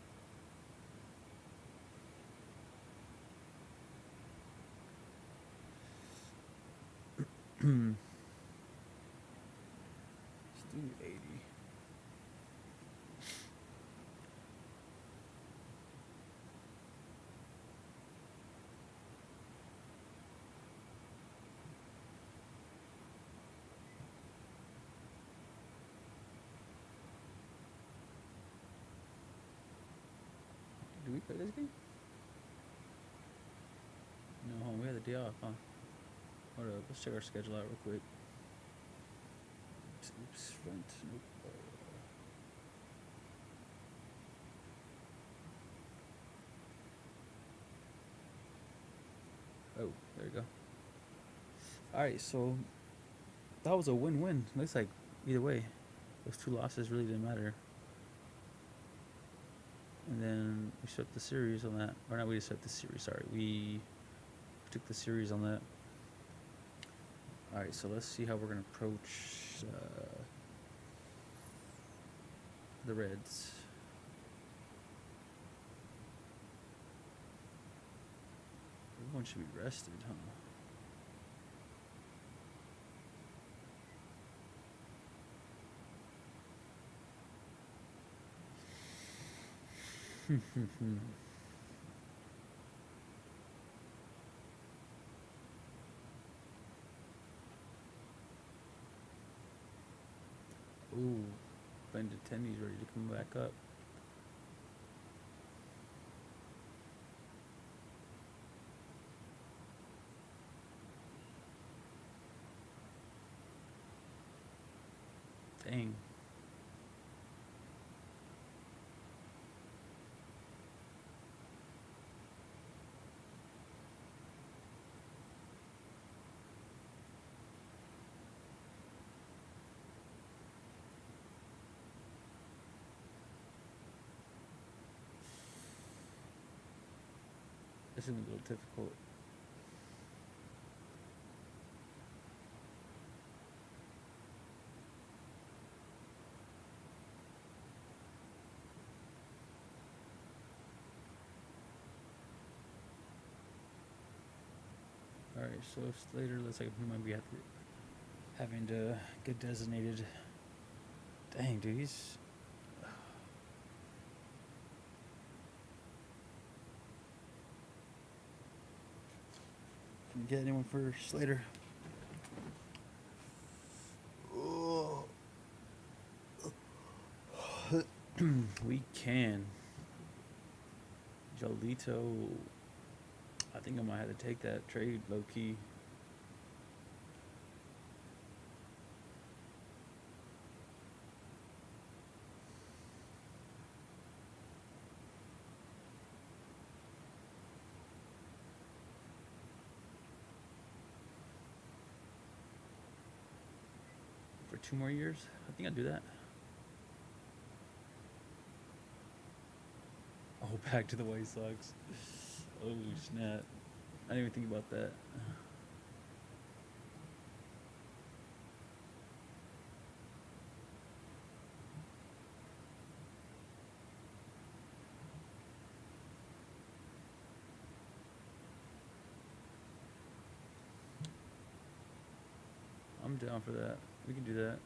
Let's do 80. Do we play this game? No, we had the day off, huh? Hold up, let's check our schedule out real quick. Oops, front. Nope. Oh, there you go. Alright, so that was a win-win. Looks like either way, those two losses really didn't matter. And then we swept the series on that. Or not, we swept the series, sorry. We took the series on that. Alright, so let's see how we're going to approach the Reds. Everyone should be rested, huh? Ooh, Benintendi's ready to come back up. Dang. This is a little difficult. Alright, so Slater looks like he might be having to get designated. Dang, dude, he's... Can you get anyone for Slater? Oh. We can. Jolito. I think I might have to take that trade low key. For 2 more years? I think I'd do that. Oh, back to the White Sox. Oh, snap. I didn't even think about that. I'm down for that. We can do that.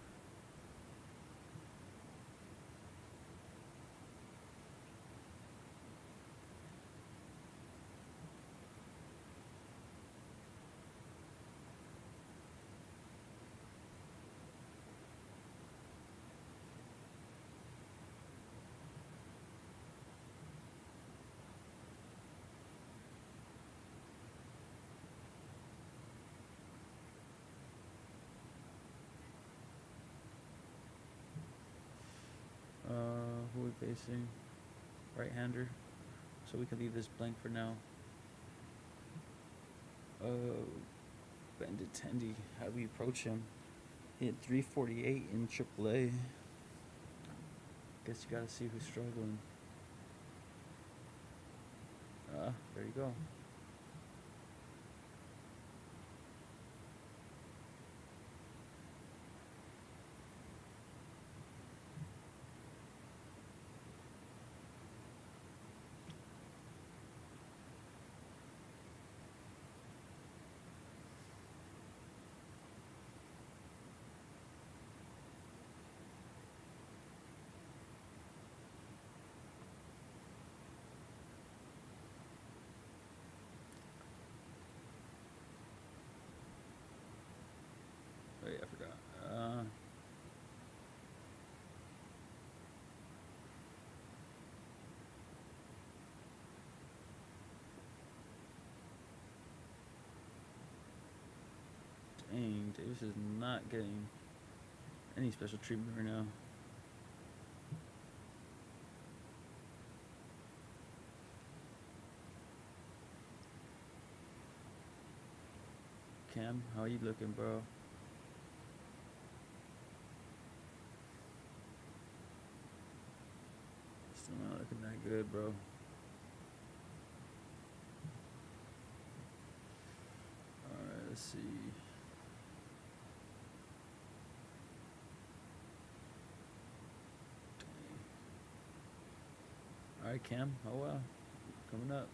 Who are we facing? Right-hander. So we can leave this blank for now. Benintendi. How do we approach him? He hit 348 in AAA. Guess you gotta see who's struggling. There you go. Wait, I forgot. Dang, Davis is not getting any special treatment right now. Cam, how are you looking, bro? Still not looking that good, bro. Alright, let's see. Alright, Cam. Oh, wow. Coming up.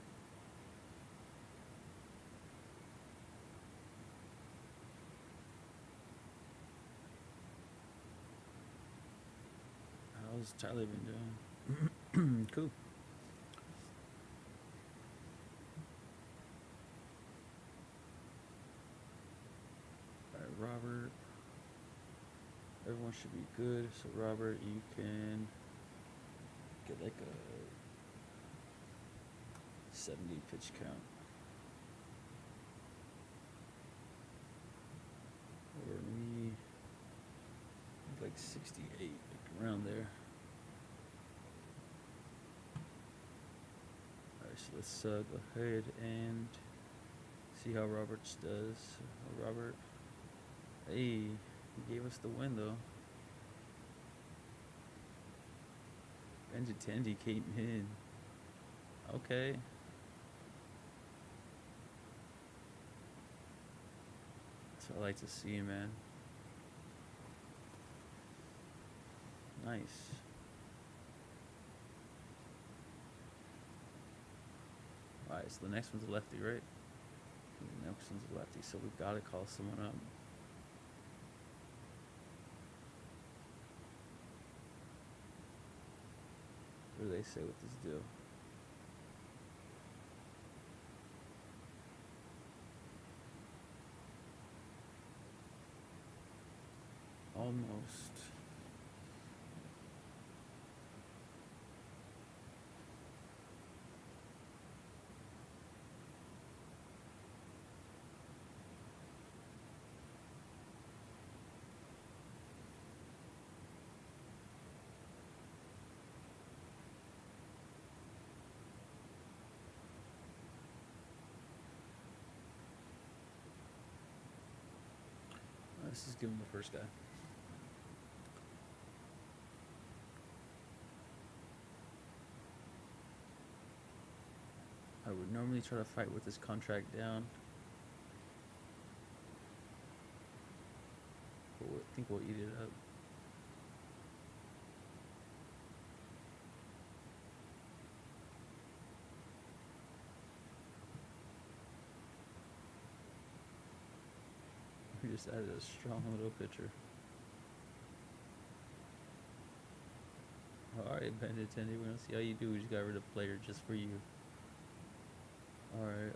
How's Tyler been doing? Cool. Alright, Robert. Everyone should be good. So, Robert, you can get like a 70 pitch count. Or me, like 68, like around there. Alright, so let's go ahead and see how Roberts does. Robert, hey, he gave us the win though. Benintendi came in. Okay. That's what I like to see, man. Nice. Alright, so the next one's a lefty, right? The next one's a lefty, so we've got to call someone up. What do they say with this deal? Almost. Let's just give him the first guy. I would normally try to fight with this contract down. But I think we'll eat it up. We just added a strong little pitcher. Alright, Bandit Tendy, we're gonna see how you do. We just got rid of player just for you. Alright,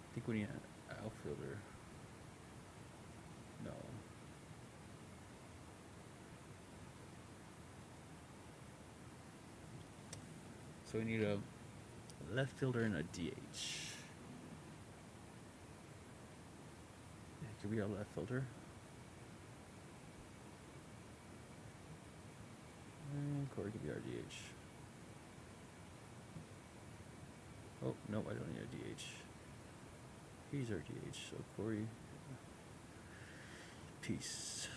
I think we need an outfielder. No. So we need a left fielder and a DH. Yeah, could be our left fielder. And Corey could be our DH. Oh, no, I don't need a DH. He's our DH, so Corey. Peace.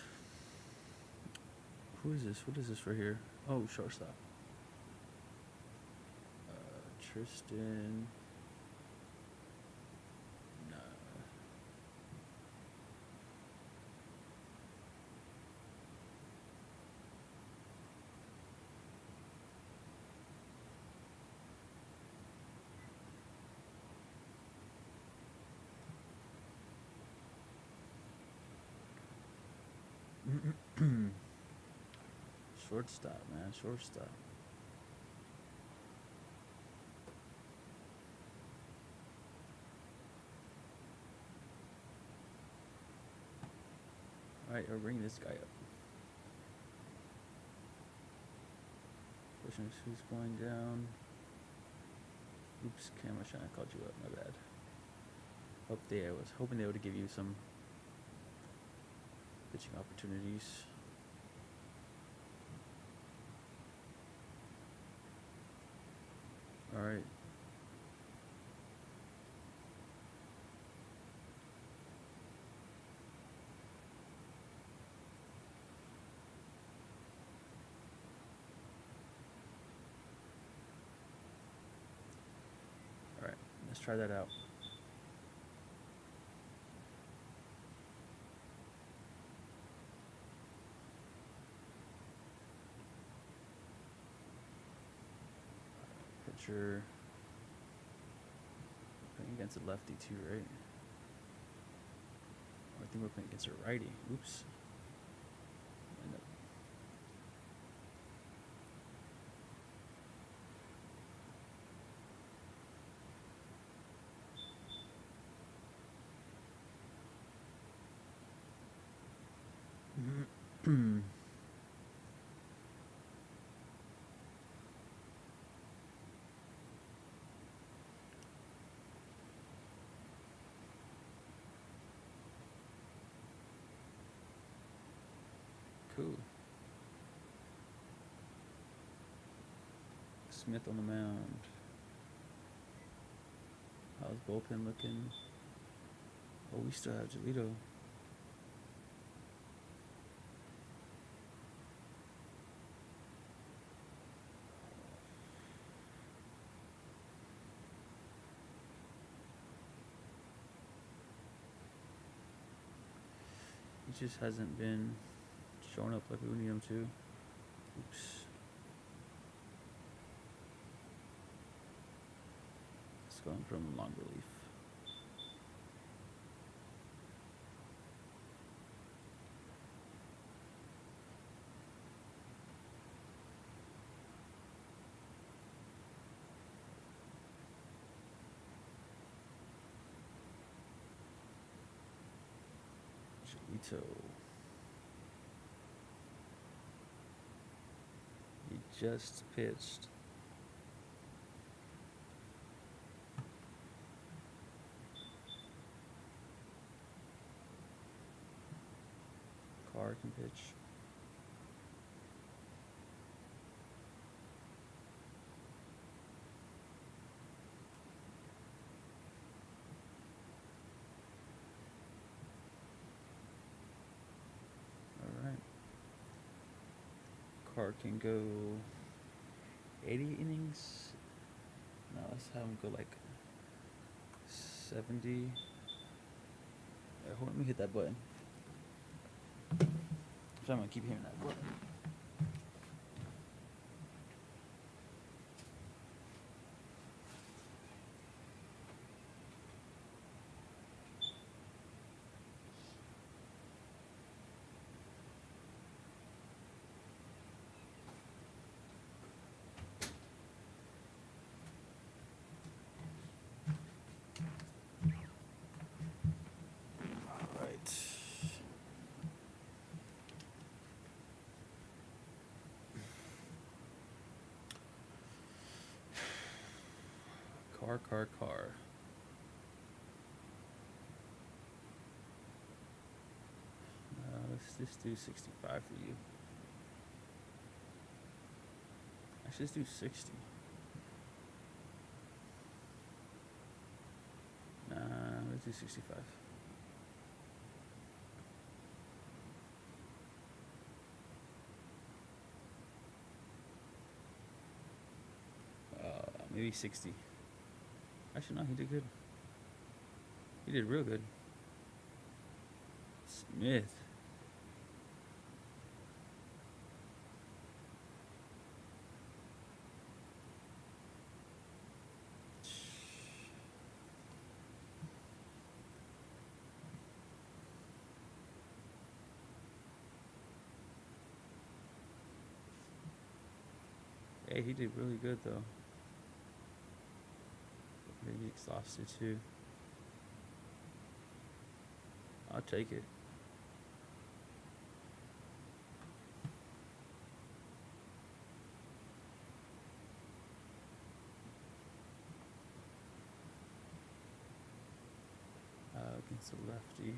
Who is this? What is this right here? Oh, shortstop. Tristan. Nah. Shortstop, man. Shortstop. Alright, I'll bring this guy up. Question is who's going down. Oops, camera shine, I called you up, my bad. Up there, I was hoping they would give you some pitching opportunities. Alright. Alright, let's try that out. Pitcher. Playing against a lefty too, right? I think we're playing against a righty. Oops. End up. Cool. Smith on the mound. How's bullpen looking? Oh, we still have Jolito. He just hasn't been showing up like we need him to. Oops. It's going from long relief. Jolito. He just pitched. car can pitch. Alright. Car can go 80 innings. Now let's have him go like 70. Hold on, let me hit that button. So I'm gonna keep hitting that button. Alright. Car. Let's just do 65 for you. Actually, let's do 60. Nah, let's do 65. Maybe 60. Actually, no, he did good. He did real good. Smith. Hey, he did really good though. Maybe exhausted too. I'll take it. Against a lefty.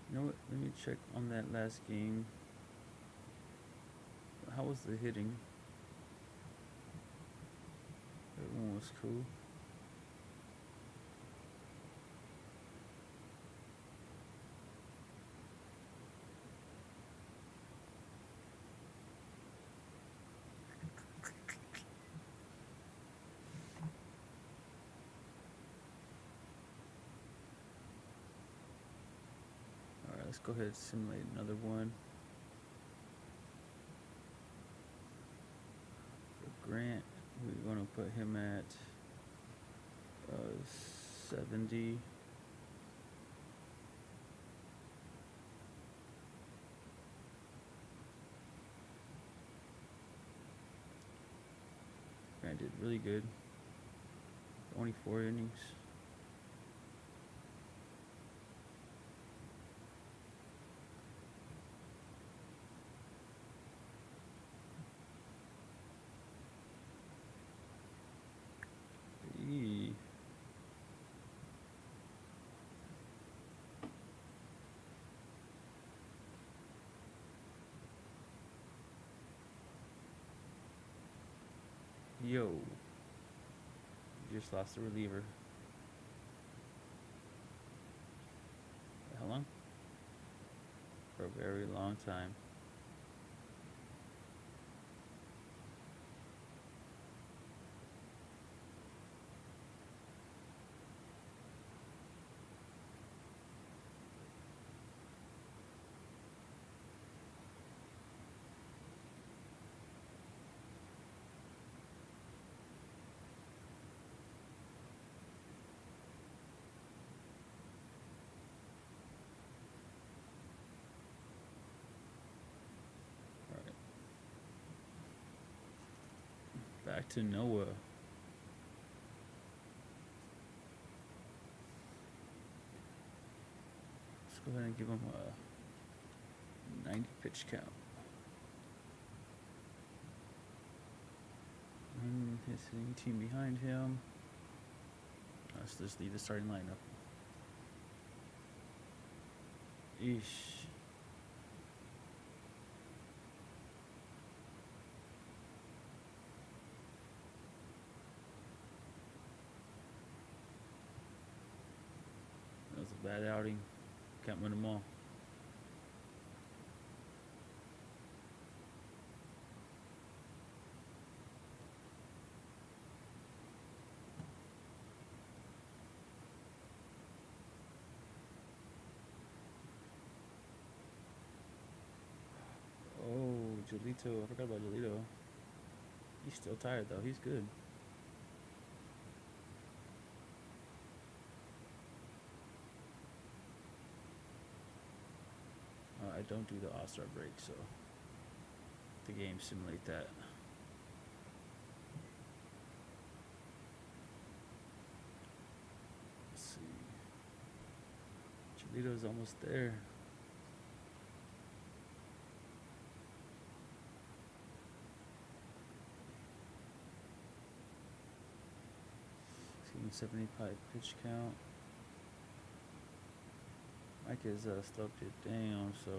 You know what? Let me check on that last game. How was the hitting? That one was cool. Alright, let's go ahead and simulate another one. For Grant, we're going to put him at 70. Grant did really good. Only 4 innings. Eee. Yo. You just lost the reliever. How long? For a very long time. Back to Noah. Let's go ahead and give him a 90 pitch count. And his hitting team behind him. Let's just leave the starting lineup. Eesh. That was a bad outing. Can't win them all. Oh, Jolito. I forgot about Jolito. He's still tired though. He's good. I don't do the All-Star break, so the games simulate that. Let's see. Jolito's almost there. He's getting 75 pitch count. Mike has slowed it down, so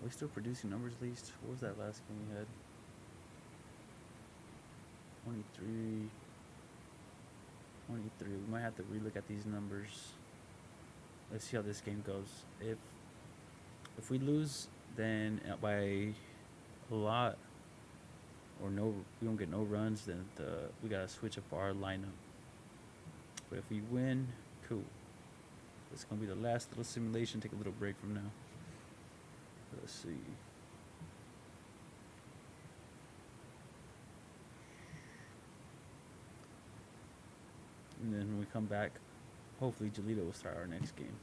we're still producing numbers at least. What was that last game we had? 23. 23. We might have to relook at these numbers. Let's see how this game goes. If we lose, then by a lot or no, we don't get no runs, then we gotta switch up our lineup. But if we win, cool. It's gonna be the last little simulation. Take a little break from now. Let's see. And then when we come back, hopefully Jolito will start our next game.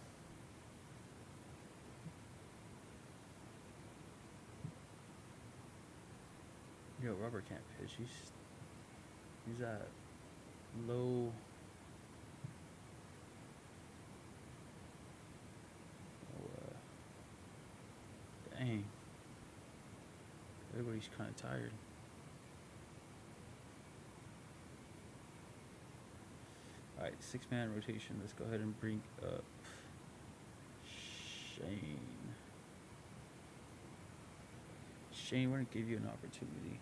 Yo, Robert can't pitch. He's at low. Dang. Everybody's kind of tired. Alright, 6-man rotation. Let's go ahead and bring up Shane. Shane, we're going to give you an opportunity.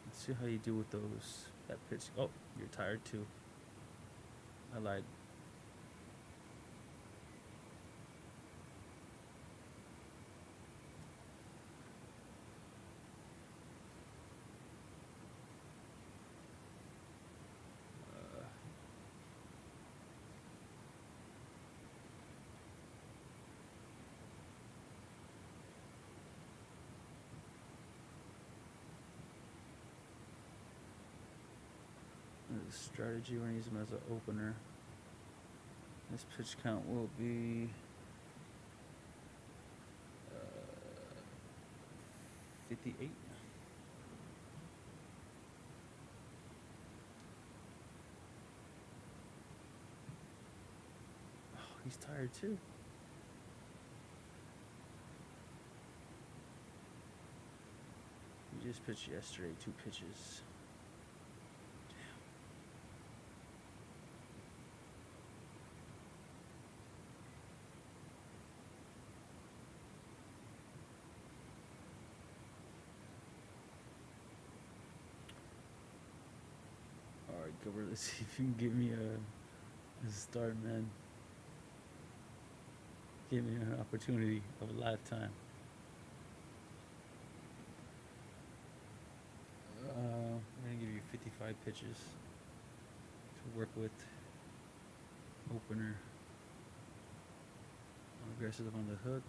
Let's see how you do with that pitch. Oh, you're tired too. I lied. Strategy, we're going to use him as an opener. This pitch count will be 58. Oh, he's tired too. He just pitched yesterday, 2 pitches. Gilbert, let's see if you can give me a start, man. Give me an opportunity of a lifetime. We're gonna give you 55 pitches to work with. Opener. Aggressive on the hook.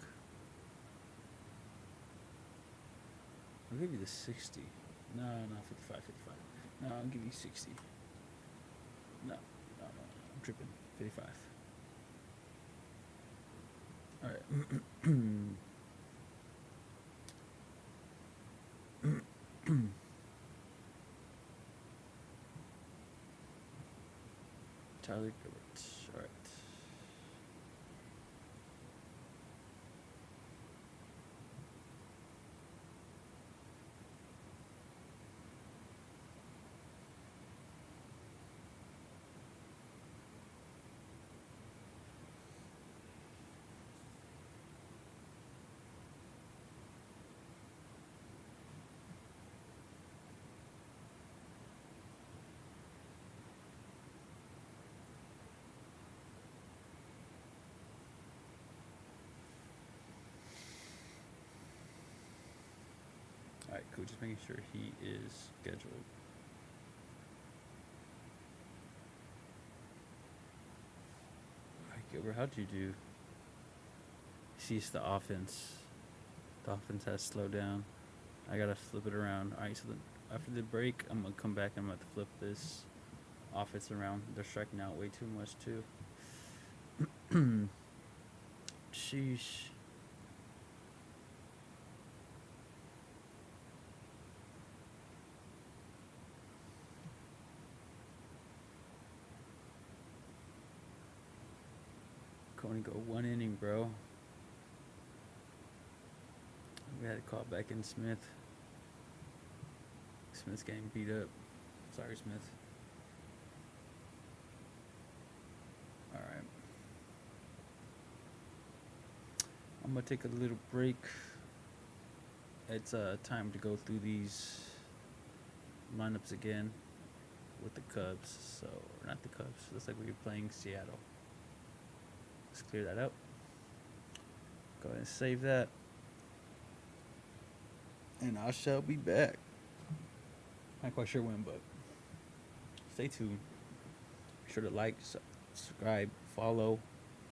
I'll give you the 60. No, 55. No, I'll give you 60. No, I'm tripping. 55. All right. Tyler Gilbert. All right. just making sure he is scheduled. Alright, Gilbert, how'd you do? See, it's the offense. The offense has slowed down. I gotta flip it around. Alright, so after the break, I'm gonna come back and I'm gonna have to flip this offense around. They're striking out way too much, too. Sheesh. Can only go one inning, bro. We had to call back in Smith. Smith's getting beat up. Sorry, Smith. Alright. I'm gonna take a little break. It's time to go through these lineups again with the Cubs. So, or not the Cubs. Looks like we're playing Seattle. Let's clear that out. Go ahead and save that. And I shall be back. Not quite sure when, but stay tuned. Be sure to like, subscribe, follow.